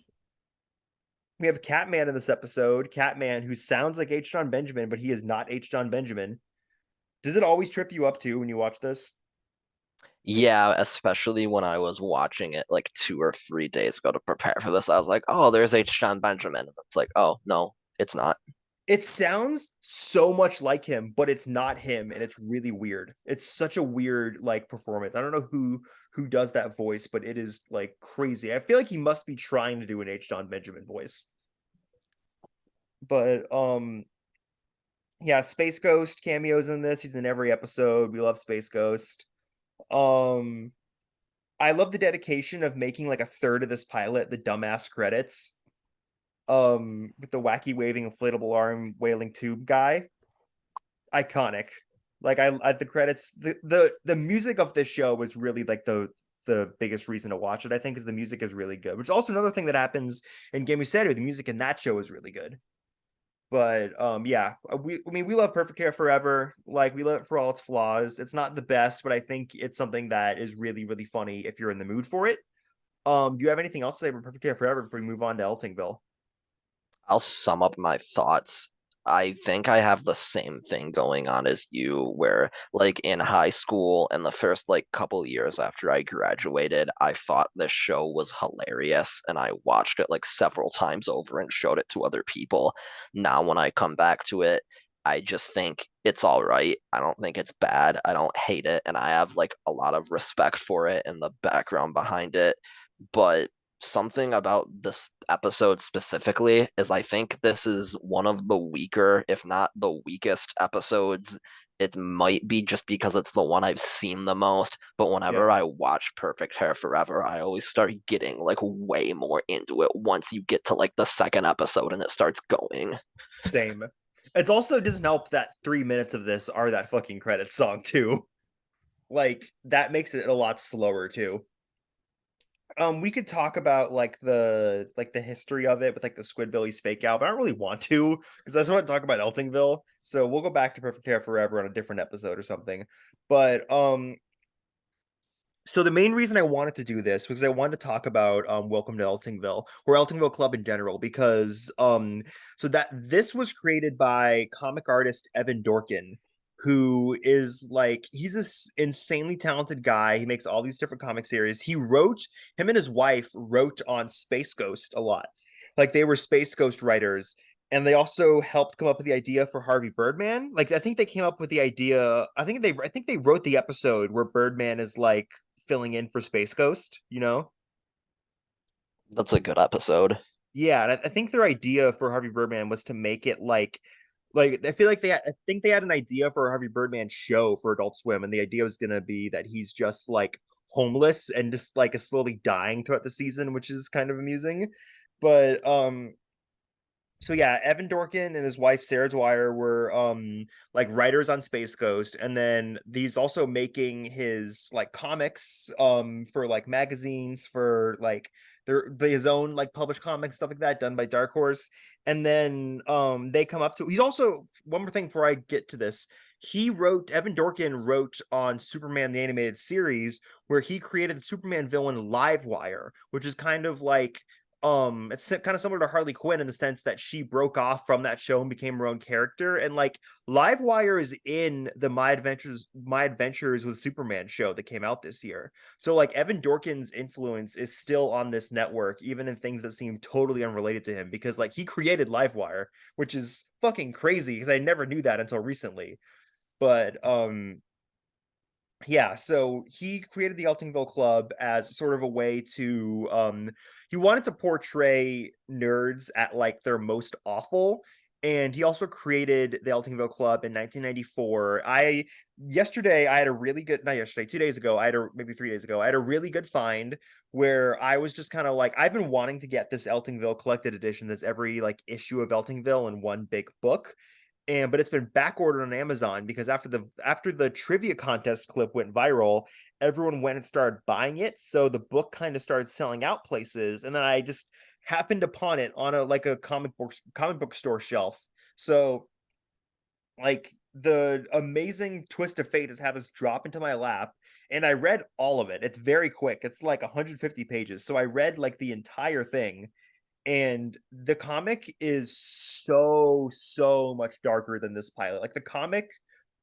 we have Catman in this episode, Catman, who sounds like H. John Benjamin, but he is not H. John Benjamin. Does it always trip you up too when you watch this? Yeah, especially when I was watching it like 2 or 3 days ago to prepare for this, I was like, "Oh, there's H. John Benjamin." It's like, "Oh no, it's not." It sounds so much like him, but it's not him, and it's really weird. It's such a weird like performance. I don't know who does that voice, but it is like crazy. I feel like he must be trying to do an H. John Benjamin voice. But yeah, Space Ghost cameos in this. He's in every episode. We love Space Ghost. Um I love the dedication of making like a third of this pilot the dumbass credits. With the wacky waving inflatable arm wailing tube guy. Iconic. Like I the credits the music of this show was really like the biggest reason to watch it, I think, is the music is really good. Which is also another thing that happens in Game Setter. The music in that show is really good. But yeah, I mean we love Perfect Hair Forever. Like we love it for all its flaws. It's not the best, but I think it's something that is really, really funny if you're in the mood for it. Do you have anything else to say about Perfect Hair Forever before we move on to Eltingville? I'll sum up my thoughts. I think I have the same thing going on as you, where like in high school and the first like couple years after I graduated, I thought this show was hilarious and I watched it like several times over and showed it to other people. Now when I come back to it, I just think it's all right. I don't think it's bad. I don't hate it, and I have like a lot of respect for it and the background behind it. But something about this episode specifically is I think this is one of the weaker, if not the weakest episodes. It might be just because it's the one I've seen the most, but whenever Yeah, I watch Perfect Hair Forever, I always start getting like way more into it once you get to like the second episode and it starts going. same. It also doesn't help that 3 minutes of this are that fucking credit song too. Like that makes it a lot slower too. We could talk about like the history of it with like the Squidbillies fake out, but I don't really want to because I just want to talk about Eltingville. So we'll go back to Perfect Hair Forever on a different episode or something. But so the main reason I wanted to do this was I wanted to talk about Welcome to Eltingville or Eltingville Club in general because so that this was created by comic artist Evan Dorkin, who is like he's this insanely talented guy. He makes all these different comic series. Him and his wife wrote on Space Ghost a lot. Like they were Space Ghost writers, and they also helped come up with the idea for Harvey Birdman. Like I think they came up with the idea. I think they wrote the episode where Birdman is like filling in for Space Ghost, you know? That's a good episode. Yeah, and I think their idea for Harvey Birdman was to make it like I feel like I think they had an idea for a Harvey Birdman show for Adult Swim, and the idea was gonna be that he's just like homeless and just like is slowly dying throughout the season, which is kind of amusing. But so yeah, Evan Dorkin and his wife Sarah Dwyer were like writers on Space Ghost, and then he's also making his like comics for like magazines for like his own like published comics stuff like that done by Dark Horse. And then they come up to he's also one more thing before I get to this. Evan Dorkin wrote on Superman the animated series where he created the Superman villain Livewire, which is kind of like it's kind of similar to Harley Quinn in the sense that she broke off from that show and became her own character. And like Livewire is in the My Adventures with Superman show that came out this year. So like Evan Dorkin's influence is still on this network, even in things that seem totally unrelated to him, because like he created Livewire, which is fucking crazy because I never knew that until recently. But yeah, so he created the Eltingville Club as sort of a way to he wanted to portray nerds at like their most awful. And he also created the Eltingville Club in 1994. I had a really good not yesterday, 2 days ago, maybe 3 days ago, I had a really good find where I was just kind of like I've been wanting to get this Eltingville collected edition, this every like issue of Eltingville in one big book, and but it's been back ordered on Amazon because after the trivia contest clip went viral, everyone went and started buying it. So the book kind of started selling out places, and then I just happened upon it on a comic book store shelf. So like the amazing twist of fate is have this drop into my lap, and I read all of it. It's very quick. It's like 150 pages. So I read like the entire thing, and the comic is so much darker than this pilot. Like the comic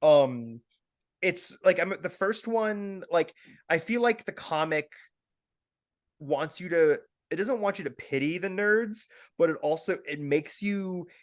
um it's like I'm the first one, like I feel like the comic wants you to it doesn't want you to pity the nerds, but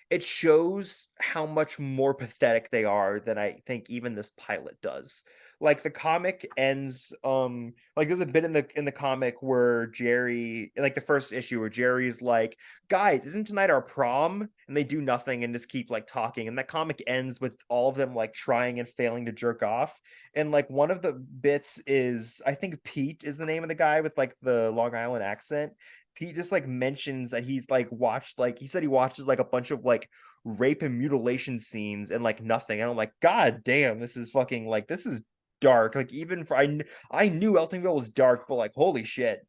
it shows how much more pathetic they are than I think even this pilot does. Like the comic ends like there's a bit in the comic where Jerry, like the first issue, where Jerry's like, guys, isn't tonight our prom? And they do nothing and just keep like talking, and that comic ends with all of them like trying and failing to jerk off. And like one of the bits is, I think Pete is the name of the guy with like the Long Island accent. Pete just like mentions that he's like watched, like he said he watches like a bunch of like rape and mutilation scenes and like nothing. And I'm like, God damn, this is fucking like this is dark. Like even for I knew Eltingville was dark, but like holy shit.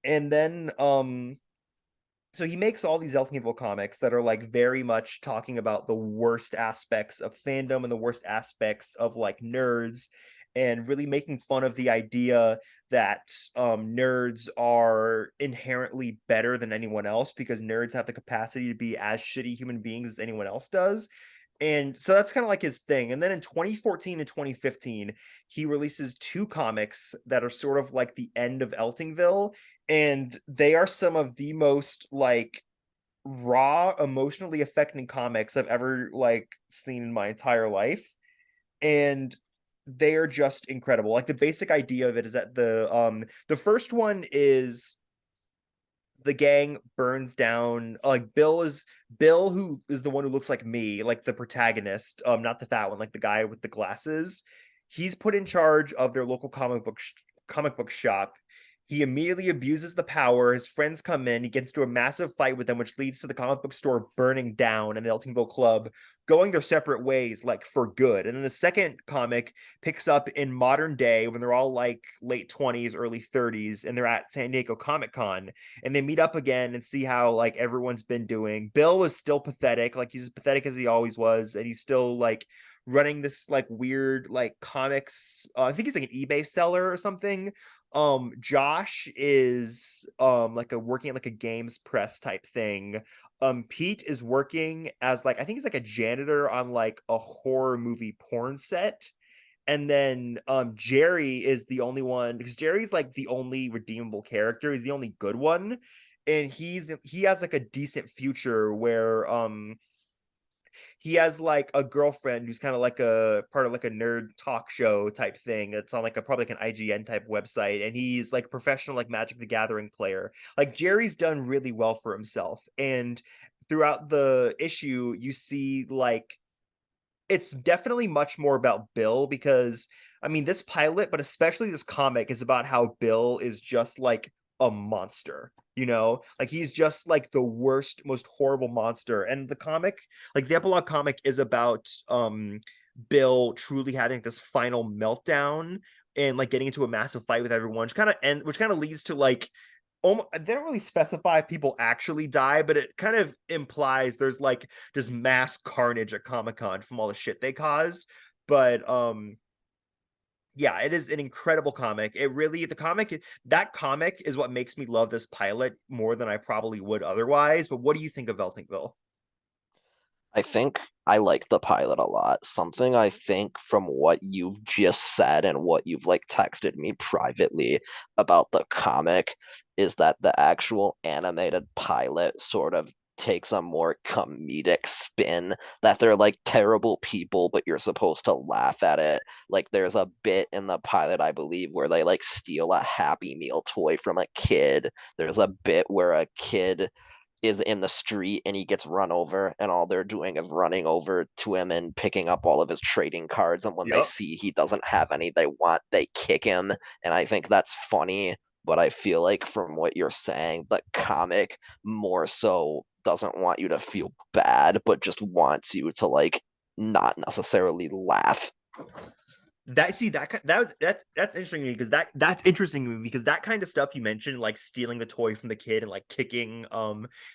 And then so he makes all these Eltingville comics that are like very much talking about the worst aspects of fandom and the worst aspects of like nerds, and really making fun of the idea that nerds are inherently better than anyone else because nerds have the capacity to be as shitty human beings as anyone else does. And so that's kind of like his thing. And then in 2014 and 2015, he releases two comics that are sort of like the end of Eltingville, and they are some of the most like raw, emotionally affecting comics I've ever like seen in my entire life. And they are just incredible. Like the basic idea of it is that the first one is the gang burns down, like Bill, who is the one who looks like me, like the protagonist, not the fat one, like the guy with the glasses. He's put in charge of their local comic book shop, He immediately abuses the power. His friends come in. He gets into a massive fight with them, which leads to the comic book store burning down and the Eltingville Club going their separate ways, like for good. And then the second comic picks up in modern day when they're all like late 20s, early 30s, and they're at San Diego Comic Con and they meet up again and see how like everyone's been doing. Bill is still pathetic, like he's as pathetic as he always was, and he's still like running this like weird like comics. I think he's like an eBay seller or something. Josh is like a working at like a games press type thing. Pete is working as like I think he's like a janitor on like a horror movie porn set. And then Jerry is the only one because Jerry's like the only redeemable character. He's the only good one. And he has like a decent future where he has like a girlfriend who's kind of like a part of like a nerd talk show type thing. It's on like a probably like an IGN type website, and he's like professional like Magic the Gathering player. Like Jerry's done really well for himself, and throughout the issue, you see like it's definitely much more about Bill because I mean this pilot, but especially this comic is about how Bill is just like a monster. You know, like he's just like the worst, most horrible monster. And the comic, like the epilogue comic, is about Bill truly having this final meltdown and like getting into a massive fight with everyone, which kind of leads to like they don't really specify if people actually die, but it kind of implies there's like just mass carnage at Comic-Con from all the shit they cause. But yeah, it is an incredible comic. It really that comic is what makes me love this pilot more than I probably would otherwise. But what do you think of Eltingville? I think I like the pilot a lot. Something I think from what you've just said and what you've like texted me privately about the comic is that the actual animated pilot sort of takes a more comedic spin, that they're like terrible people, but you're supposed to laugh at it. Like there's a bit in the pilot, I believe, where they like steal a Happy Meal toy from a kid. There's a bit where a kid is in the street and he gets run over, and all they're doing is running over to him and picking up all of his trading cards, and when they Yep. see he doesn't have any they kick him. And I think that's funny, but I feel like from what you're saying, the comic more so doesn't want you to feel bad, but just wants you to like not necessarily laugh. That's interesting to me because that's interesting to me because that kind of stuff you mentioned, like stealing the toy from the kid and like kicking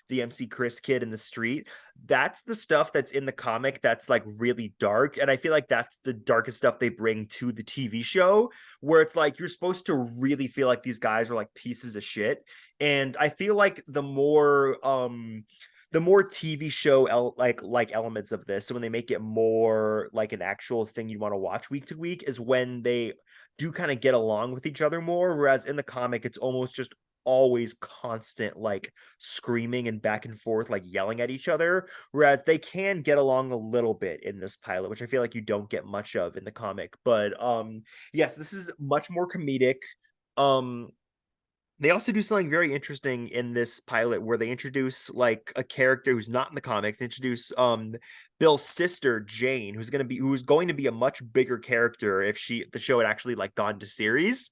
the MC Chris kid in the street, that's the stuff that's in the comic that's like really dark. And I feel like that's the darkest stuff they bring to the TV show, where it's like you're supposed to really feel like these guys are like pieces of shit. And I feel like the more TV show like elements of this, so when they make it more like an actual thing you want to watch week to week, is when they do kind of get along with each other more. Whereas in the comic, it's almost just always constant like screaming and back and forth, like yelling at each other. Whereas they can get along a little bit in this pilot, which I feel like you don't get much of in the comic. But yes, this is much more comedic. Um, they also do something very interesting in this pilot where they introduce like a character who's not in the comics. They introduce Bill's sister Jane, who's going to be a much bigger character if the show had actually like gone to series.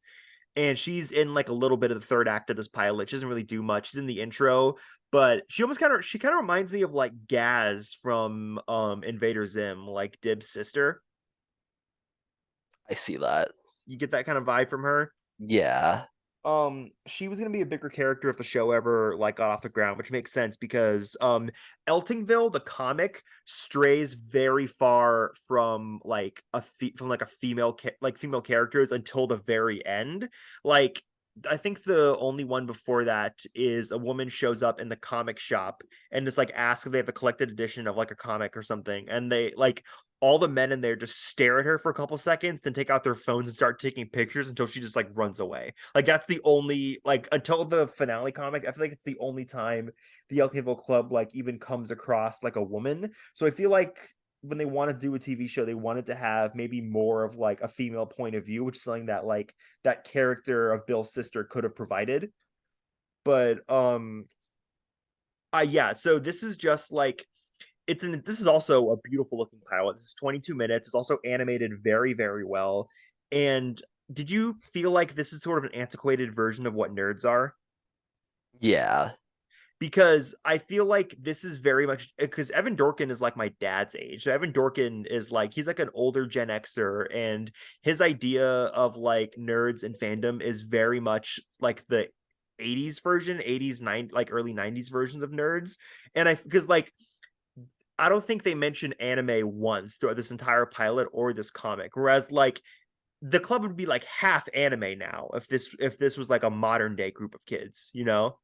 And she's in like a little bit of the third act of this pilot. She doesn't really do much. She's in the intro, but she kind of reminds me of like Gaz from Invader Zim, like Dib's sister. I see that. You get that kind of vibe from her. Yeah. She was gonna be a bigger character if the show ever like got off the ground, which makes sense because Eltingville the comic strays very far from like from like a female characters until the very end. Like I think the only one before that is a woman shows up in the comic shop and just like asks if they have a collected edition of like a comic or something, and they like all the men in there just stare at her for a couple seconds, then take out their phones and start taking pictures until she just like runs away. Like that's the only like until the finale comic, I feel like it's the only time the Eltingville Club like even comes across like a woman. So I feel like when they want to do a TV show, they wanted to have maybe more of like a female point of view, which is something that like that character of Bill's sister could have provided. But yeah, so this is just like this is also a beautiful looking pilot. This is 22 minutes. It's also animated very, very well. And did you feel like this is sort of an antiquated version of what nerds are? Yeah. Because I feel like this is very much because Evan Dorkin is like my dad's age. So Evan Dorkin is like he's like an older Gen Xer, and his idea of like nerds and fandom is very much like the 80s version, 80s, 90 like early 90s versions of nerds. And I because like I don't think they mention anime once throughout this entire pilot or this comic. Whereas like the club would be like half anime now if this was like a modern day group of kids, you know?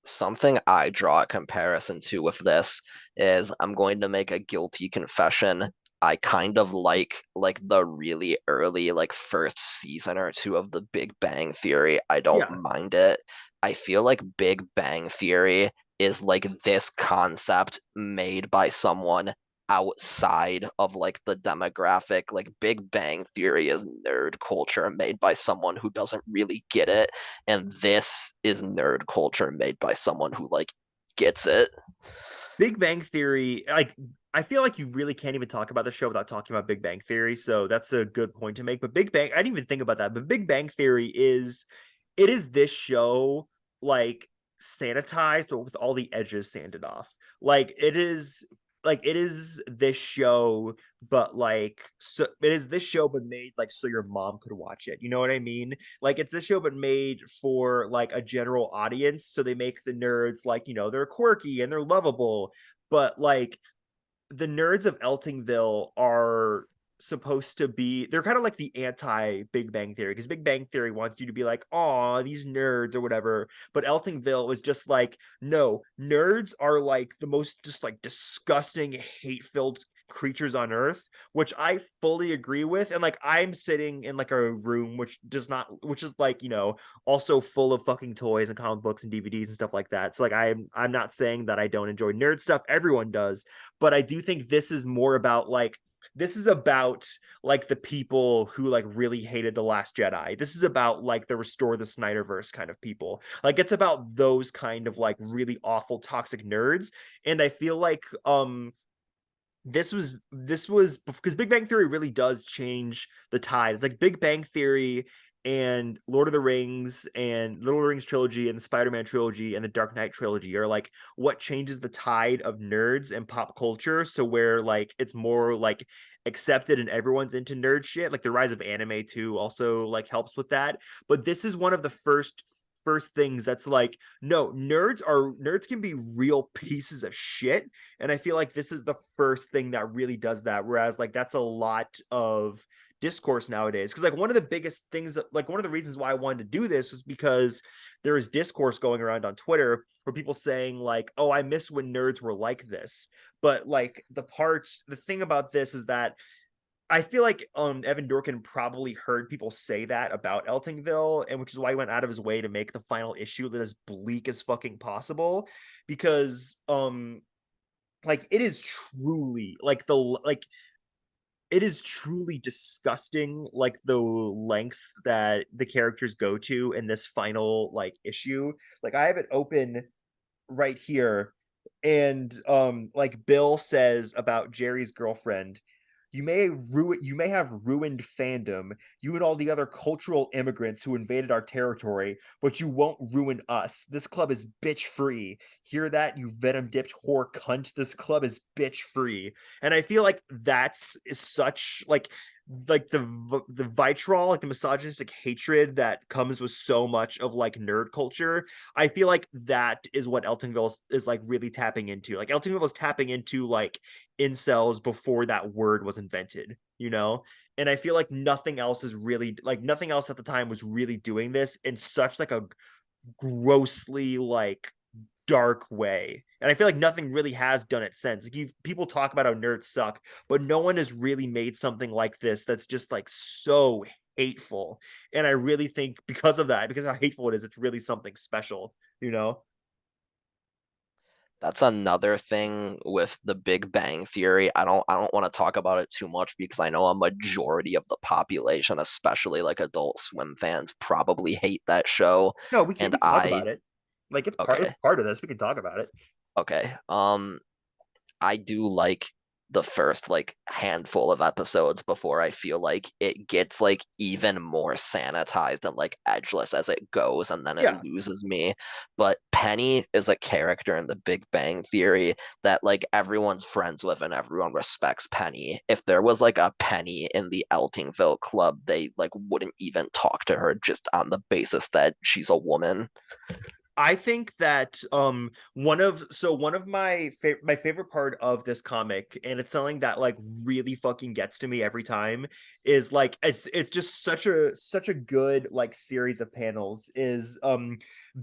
Something I draw a comparison to with this is I'm going to make a guilty confession. I kind of like the really early like first season or two of The Big Bang Theory. I don't Yeah. mind it. I feel like Big Bang Theory is like this concept made by someone outside of like the demographic. Like Big Bang Theory is nerd culture made by someone who doesn't really get it, and this is nerd culture made by someone who like gets it. Big Bang Theory, like I feel like you really can't even talk about the show without talking about Big Bang Theory. So that's a good point to make. But Big Bang, I didn't even think about that. But Big Bang Theory is it is this show like sanitized but with all the edges sanded off. Like it is this show, but like so it is this show but made like so your mom could watch it. You know what I mean? Like it's this show but made for like a general audience. So they make the nerds like, they're quirky and they're lovable, but like the nerds of Eltingville are supposed to be they're kind of like the anti Big Bang Theory because Big Bang Theory wants you to be like, oh, these nerds or whatever. But Eltingville was just like, no, nerds are like the most just like disgusting, hate-filled creatures on earth, which I fully agree with. And like I'm sitting in like a room which is like, also full of fucking toys and comic books and DVDs and stuff like that. So like I'm not saying that I don't enjoy nerd stuff. Everyone does, but I do think this is about like the people who like really hated the Last Jedi. This is about like the restore the Snyderverse kind of people. Like it's about those kind of like really awful toxic nerds. And I feel like this was because Big Bang Theory really does change the tide. It's like Big Bang Theory and Lord of the Rings and Little Rings trilogy and the Spider-Man trilogy and the Dark Knight trilogy are like what changes the tide of nerds and pop culture. So where like it's more like accepted and everyone's into nerd shit. Like the rise of anime too also like helps with that. But this is one of the first things that's like, no, nerds can be real pieces of shit, and I feel like this is the first thing that really does that. Whereas, like, that's a lot of discourse nowadays. Because, like, one of the biggest things, like, one of the reasons why I wanted to do this was because there is discourse going around on Twitter where people saying, like, oh, I miss when nerds were like this. But, like, the thing about this is that I feel like Evan Dorkin probably heard people say that about Eltingville, and which is why he went out of his way to make the final issue that as bleak as fucking possible. Because like it is truly like the like it is truly disgusting like the lengths that the characters go to in this final like issue. Like I have it open right here, and like Bill says about Jerry's girlfriend, you may have ruined fandom, you and all the other cultural immigrants who invaded our territory, but you won't ruin us. This club is bitch free. Hear that, you venom dipped whore cunt? This club is bitch free. And I feel like that's is such like the vitriol, like the misogynistic hatred that comes with so much of like nerd culture. I feel like that is what Eltonville is like really tapping into. Like Eltonville was tapping into like incels before that word was invented, you know? And I feel like nothing else at the time was really doing this in such like a grossly like dark way. And I feel like nothing really has done it since. Like people talk about how nerds suck, but no one has really made something like this that's just like so hateful. And I really think because of that, because of how hateful it is, it's really something special, you know? That's another thing with the Big Bang Theory. I don't want to talk about it too much because I know a majority of the population, especially like Adult Swim fans, probably hate that show. No, we And can talk about it. Like it's okay, part of this. We can talk about it. okay. I do like the first like handful of episodes before I feel like it gets like even more sanitized and like edgeless as it goes, and then it Yeah, loses me. But Penny is a character in the Big Bang Theory that like everyone's friends with and everyone respects Penny. If there was like a Penny in the Eltingville club, they like wouldn't even talk to her just on the basis that she's a woman. I think that one of my favorite part of this comic, and it's something that like really fucking gets to me every time, is like it's just such a good like series of panels. Is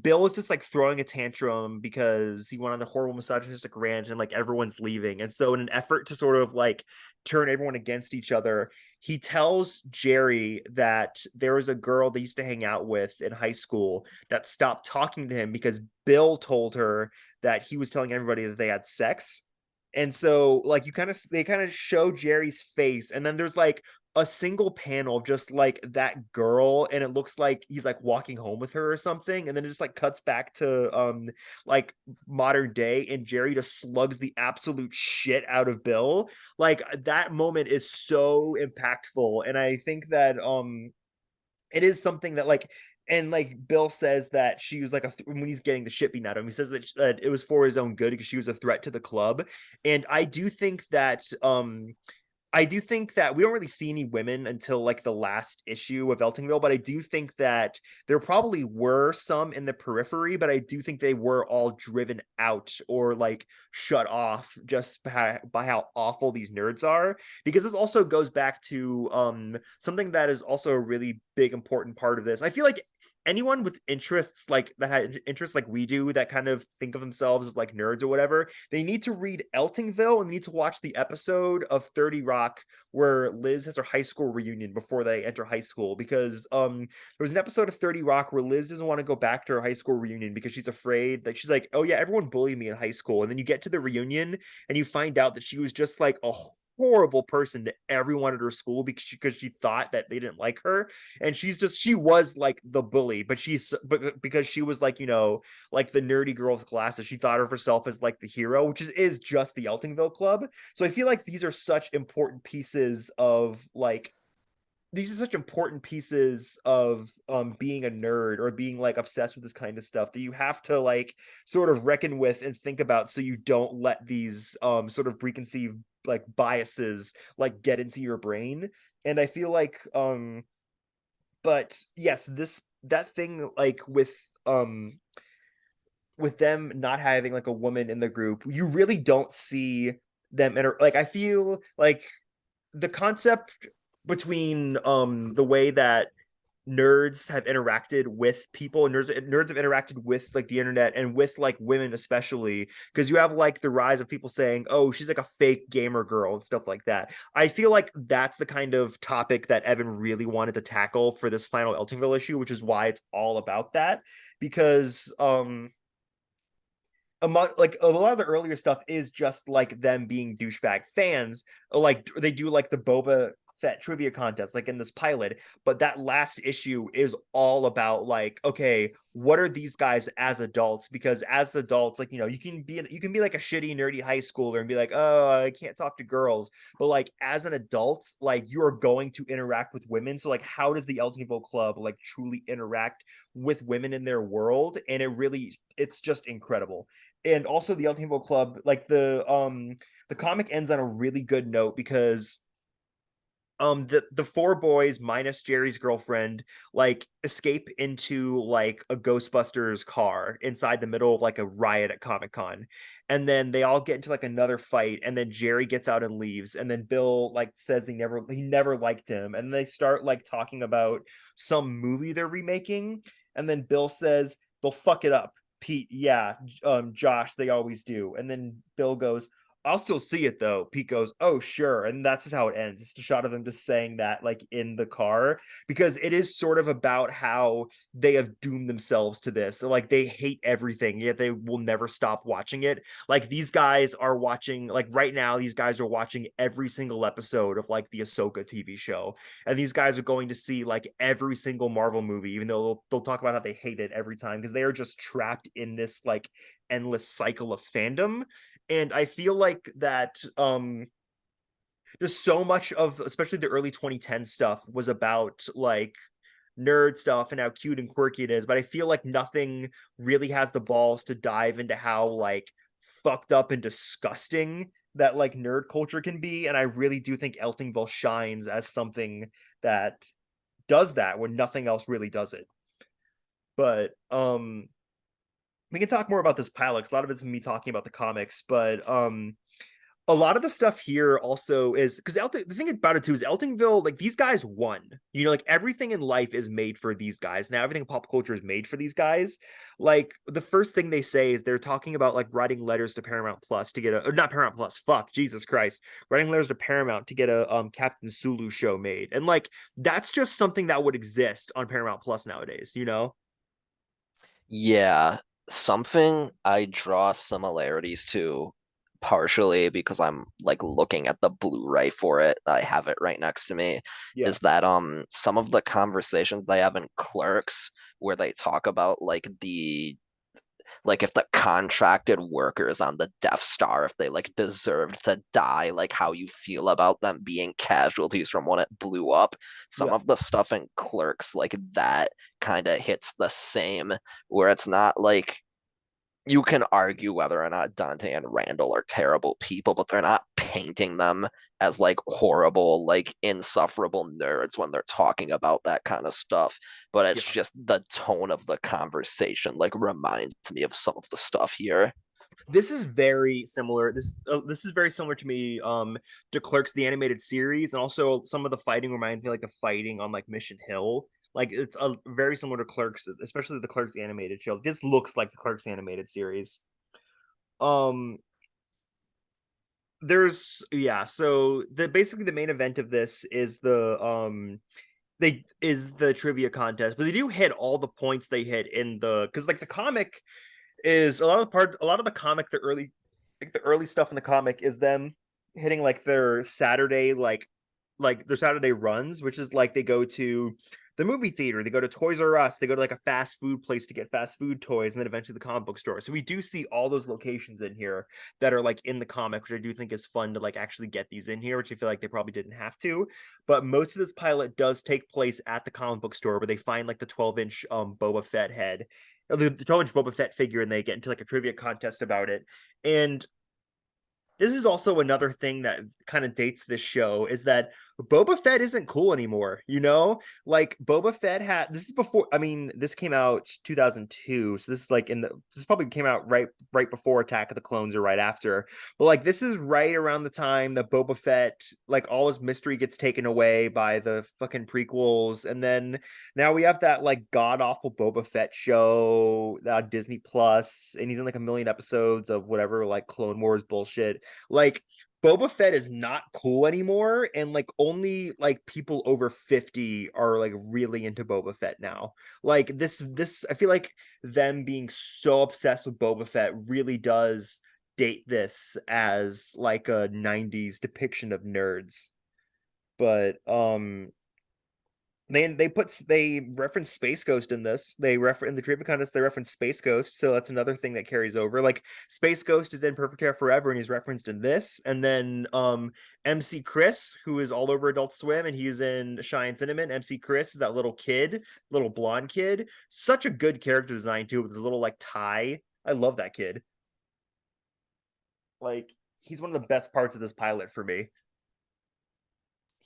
Bill is just like throwing a tantrum because he went on the horrible misogynistic rant and like everyone's leaving, and so in an effort to sort of like turn everyone against each other, he tells Jerry that there was a girl they used to hang out with in high school that stopped talking to him because Bill told her that he was telling everybody that they had sex. And so like they kind of show Jerry's face, and then there's like a single panel of just like that girl, and it looks like he's like walking home with her or something, and then it just like cuts back to like modern day, and Jerry just slugs the absolute shit out of Bill. Like that moment is so impactful, and I think that it is something that like, and like Bill says that she was like when he's getting the shit beaten out of him, he says that it was for his own good because she was a threat to the club. And I do think that we don't really see any women until like the last issue of Eltingville, but I do think that there probably were some in the periphery, but I do think they were all driven out or like shut off just by how awful these nerds are. Because this also goes back to something that is also a really big important part of this. I feel like anyone with interests like that had interests like we do that kind of think of themselves as like nerds or whatever, they need to read Eltingville and they need to watch the episode of 30 Rock where Liz has her high school reunion before they enter high school, because there was an episode of 30 Rock where Liz doesn't want to go back to her high school reunion because she's afraid, like she's like, oh yeah, everyone bullied me in high school, and then you get to the reunion and you find out that she was just like a horrible person to everyone at her school because she thought that they didn't like her, and she was like the bully, but because she was like, like the nerdy girl with glasses, she thought of herself as like the hero, which is just the Eltingville club. So I feel like these are such important pieces of being a nerd or being like obsessed with this kind of stuff that you have to like sort of reckon with and think about, so you don't let these sort of preconceived like biases like get into your brain. And I feel like but yes, this that thing like with them not having like a woman in the group, you really don't see them like I feel like the concept between the way that nerds have interacted with people, and nerds have interacted with like the internet and with like women especially, because you have like the rise of people saying, oh, she's like a fake gamer girl and stuff like that. I feel like that's the kind of topic that Evan really wanted to tackle for this final Eltingville issue, which is why it's all about that. Because like a lot of the earlier stuff is just like them being douchebag fans, like they do like the Boba Fett trivia contest like in this pilot, but that last issue is all about like, okay, what are these guys as adults? Because as adults, like, you can be like a shitty nerdy high schooler and be like, oh, I can't talk to girls, but like as an adult, like you are going to interact with women. So like how does the Eltingville club like truly interact with women in their world? And it's just incredible. And also the Eltingville club, like the comic ends on a really good note because the four boys minus Jerry's girlfriend like escape into like a Ghostbusters car inside the middle of like a riot at Comic-Con, and then they all get into like another fight, and then Jerry gets out and leaves, and then Bill like says he never liked him, and they start like talking about some movie they're remaking, and then Bill says they'll fuck it up, Pete. Yeah, Josh, they always do. And then Bill goes, I'll still see it though. Pete goes, oh, sure. And that's how it ends. It's a shot of them just saying that like in the car, because it is sort of about how they have doomed themselves to this. So like they hate everything, yet they will never stop watching it. Like these guys are watching, like right now, these guys are watching every single episode of like the Ahsoka TV show. And these guys are going to see like every single Marvel movie, even though they'll talk about how they hate it every time because they are just trapped in this like endless cycle of fandom. And I feel like that just so much of especially the early 2010 stuff was about like nerd stuff and how cute and quirky it is, but I feel like nothing really has the balls to dive into how like fucked up and disgusting that like nerd culture can be. And I really do think Eltingville shines as something that does that when nothing else really does it. But we can talk more about this pilot 'cause a lot of it's me talking about the comics, but a lot of the stuff here also is because the thing about it too is Eltingville, like these guys won. You know, like everything in life is made for these guys. Now everything in pop culture is made for these guys. Like the first thing they say is they're talking about like writing letters to Paramount Plus to get a or not Paramount Plus, fuck, Jesus Christ. Writing letters to Paramount to get a Captain Sulu show made. And like that's just something that would exist on Paramount Plus nowadays, you know? Yeah, something I draw similarities to partially because I'm like looking at the Blu-ray for it. I have it right next to me. Yeah. Is that some of the conversations they have in Clerks where they talk about like if the contracted workers on the Death Star, if they like deserved to die, like how you feel about them being casualties from when it blew up. Some Yeah. of the stuff in Clerks like that kind of hits the same, where it's not like you can argue whether or not Dante and Randall are terrible people, but they're not painting them as like horrible, like insufferable nerds when they're talking about that kind of stuff. But it's Yeah. just the tone of the conversation like reminds me of some of the stuff here. This is very similar. This is very similar to me to Clerks the animated series, and also some of the fighting reminds me like the fighting on like Mission Hill. Like it's a very similar to Clerks, especially the Clerks animated show. This looks like the Clerks animated series. Um there's yeah, so the basically the main event of this is the trivia contest, but they do hit all the points they hit in the because like the comic is a lot of the comic the early like the early stuff in the comic is them hitting like their Saturday like their Saturday runs, which is like they go to the movie theater, they go to Toys R Us, they go to like a fast food place to get fast food toys, and then eventually the comic book store. So we do see all those locations in here that are like in the comic, which I do think is fun to like actually get these in here, which I feel like they probably didn't have to. But most of this pilot does take place at the comic book store where they find like the 12-inch Boba Fett head, the 12-inch Boba Fett figure, and they get into like a trivia contest about it. And this is also another thing that kind of dates this show is that Boba Fett isn't cool anymore, you know? Like Boba Fett had this is before I mean, this came out 2002, so this is like in the this probably came out right before Attack of the Clones or right after. But like this is right around the time that Boba Fett like all his mystery gets taken away by the fucking prequels, and then now we have that like god awful Boba Fett show on Disney Plus, and he's in like a million episodes of whatever like Clone Wars bullshit. Like Boba Fett is not cool anymore, and like only like people over 50 are like really into Boba Fett now. Like this I feel like them being so obsessed with Boba Fett really does date this as like a 90s depiction of nerds. But they reference Space Ghost in this. They refer in the trivia contest. They reference Space Ghost, so that's another thing that carries over. Like Space Ghost is in Perfect Hair Forever, and he's referenced in this. And then MC Chris, who is all over Adult Swim, and he's in Cheyenne Cinnamon. MC Chris is that little kid, little blonde kid. Such a good character design too, with his little like tie. I love that kid. Like he's one of the best parts of this pilot for me.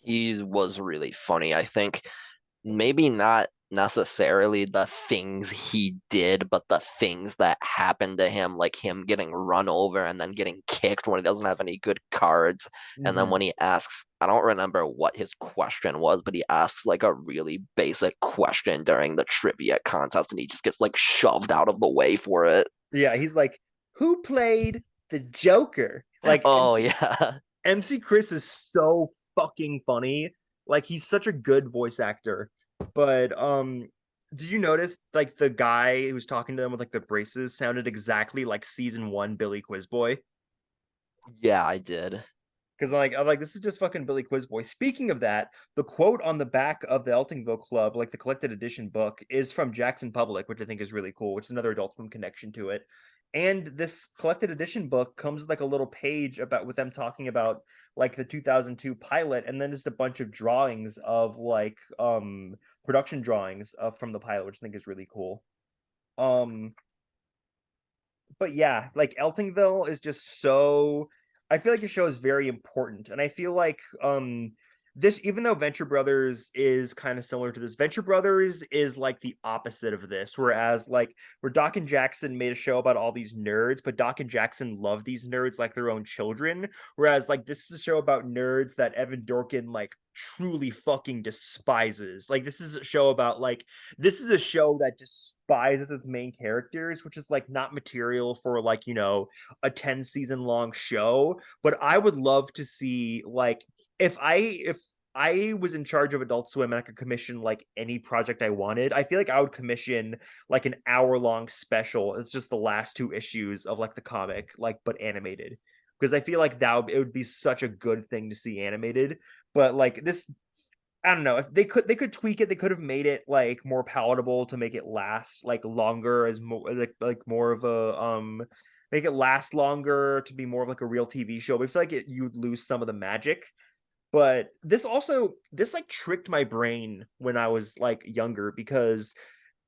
He was really funny. I think maybe not necessarily the things he did, but the things that happened to him, like him getting run over and then getting kicked when he doesn't have any good cards. And then Mhm. when he asks, I don't remember what his question was, but he asks like a really basic question during the trivia contest and he just gets like shoved out of the way for it. Yeah, he's like, who played the Joker? Like Oh, yeah. MC Chris is so fucking funny. Like he's such a good voice actor. But did you notice like the guy who was talking to them with like the braces sounded exactly like season 1 Billy Quizboy? Yeah, I did. Because like I'm like this is just fucking Billy Quizboy. Speaking of that, the quote on the back of the Eltingville Club, like the collected edition book, is from Jackson Public, which I think is really cool, which is another Adult Swim connection to it. And this collected edition book comes with like a little page about with them talking about like the 2002 pilot, and then just a bunch of drawings of like production drawings of from the pilot, which I think is really cool. Um, but yeah, like Eltingville is just so I feel like the show is very important. And I feel like this, even though Venture Brothers is kind of similar to this, Venture Brothers is like the opposite of this. Whereas like where Doc and Jackson made a show about all these nerds, but Doc and Jackson love these nerds like their own children. Whereas like this is a show about nerds that Evan Dorkin like truly fucking despises. Like this is a show about like this is a show that despises its main characters, which is like not material for like, a 10 season long show. But I would love to see like if I was in charge of Adult Swim and I could commission like any project I wanted, I feel like I would commission like an hour long special. It's just the last two issues of like the comic, like but animated. Because I feel like it would be such a good thing to see animated. But like this, I don't know if they could tweak it. They could have made it like more palatable to make it last like longer as more like more of a make it last longer to be more of like a real TV show. But I feel like you'd lose some of the magic. But this like tricked my brain when I was like younger because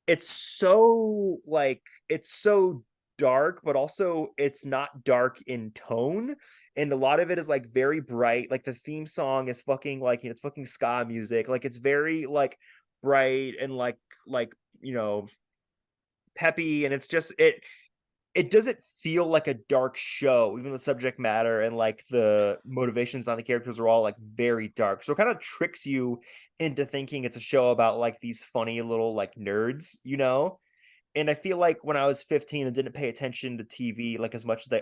it's so like it's so dark, but also it's not dark in tone. And a lot of it is like very bright. Like the theme song is fucking like it's fucking ska music. Like it's very like bright and like you know peppy, and it's just it doesn't feel like a dark show. Even the subject matter and like the motivations behind the characters are all like very dark. So it kind of tricks you into thinking it's a show about like these funny little like nerds. And I feel like when I was 15 and didn't pay attention to TV like as much as I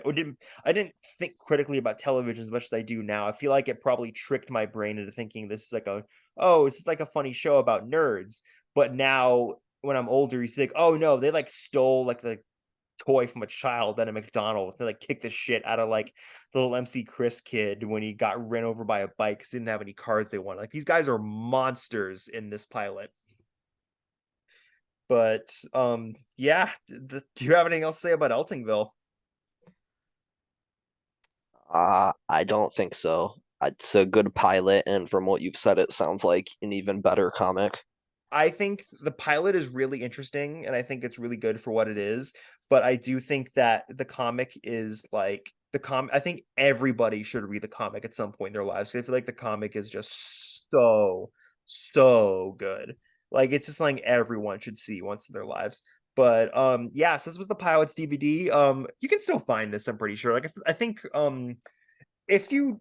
didn't think critically about television as much as I do now. I feel like it probably tricked my brain into thinking this is like it's just like a funny show about nerds. But now when I'm older, you see like, oh no, they like stole like the toy from a child at a McDonald's. They like kicked the shit out of like the little MC Chris kid when he got ran over by a bike because he didn't have any cars they wanted. Like these guys are monsters in this pilot. But yeah, do you have anything else to say about Eltingville? I don't think so. It's a good pilot, and from what you've said, it sounds like an even better comic. I think the pilot is really interesting and I think it's really good for what it is. But I do think that the comic is like I think everybody should read the comic at some point in their lives. I feel like the comic is just so good. Like it's just something everyone should see once in their lives. But yeah, so this was the pilot's DVD. You can still find this, I'm pretty sure. Like I think if you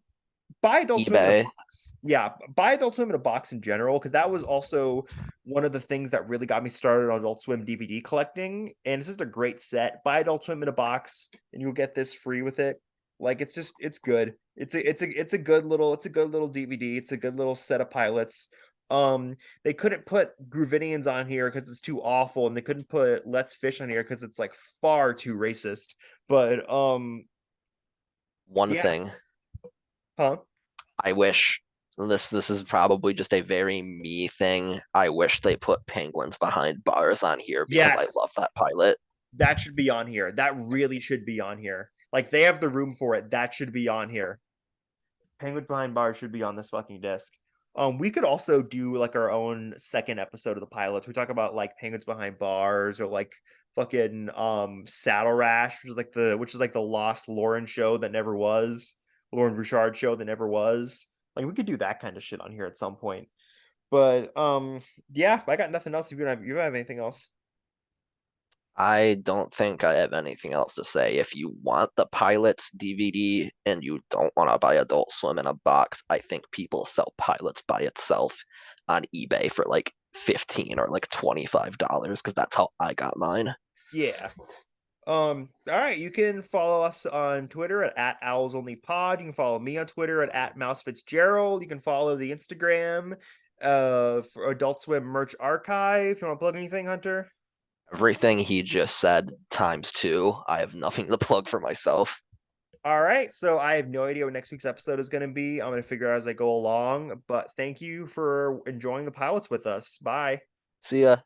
buy Adult Swim in a eBay. box. Yeah, buy Adult Swim in a box in general, because that was also one of the things that really got me started on Adult Swim DVD collecting. And it's just a great set. Buy Adult Swim in a box, and you'll get this free with it. Like it's good. It's a good little DVD. It's a good little set of pilots. They couldn't put Groovidians on here because it's too awful, and they couldn't put Let's Fish on here because it's like far too racist. But One yeah, thing, huh? I wish this is probably just a very me thing. I wish they put penguins behind bars on here because I Yes. love that pilot. That should be on here. That really should be on here. Like they have the room for it. That should be on here. Penguin Behind Bars should be on this fucking disc. We could also do like our own second episode of the pilots. We talk about like Penguins Behind Bars or like fucking Saddle Rash, which is like the lost Lauren show that never was. Lauren Bouchard show that never was. Like we could do that kind of shit on here at some point. But yeah, I got nothing else. If you have anything else. I don't think I have anything else to say. If you want the Pilots DVD and you don't want to buy Adult Swim in a box, I think people sell Pilots by itself on eBay for like 15 or like $25 because that's how I got mine. Yeah. All right, you can follow us on Twitter at @owlsonlypod. You can follow me on Twitter at @mousefitzgerald. You can follow the Instagram for Adult Swim merch archive. You want to plug anything, Hunter? Everything he just said times two. I have nothing to plug for myself. All right, so I have no idea what next week's episode is going to be. I'm going to figure out as I go along, but thank you for enjoying the pilots with us. Bye. See ya.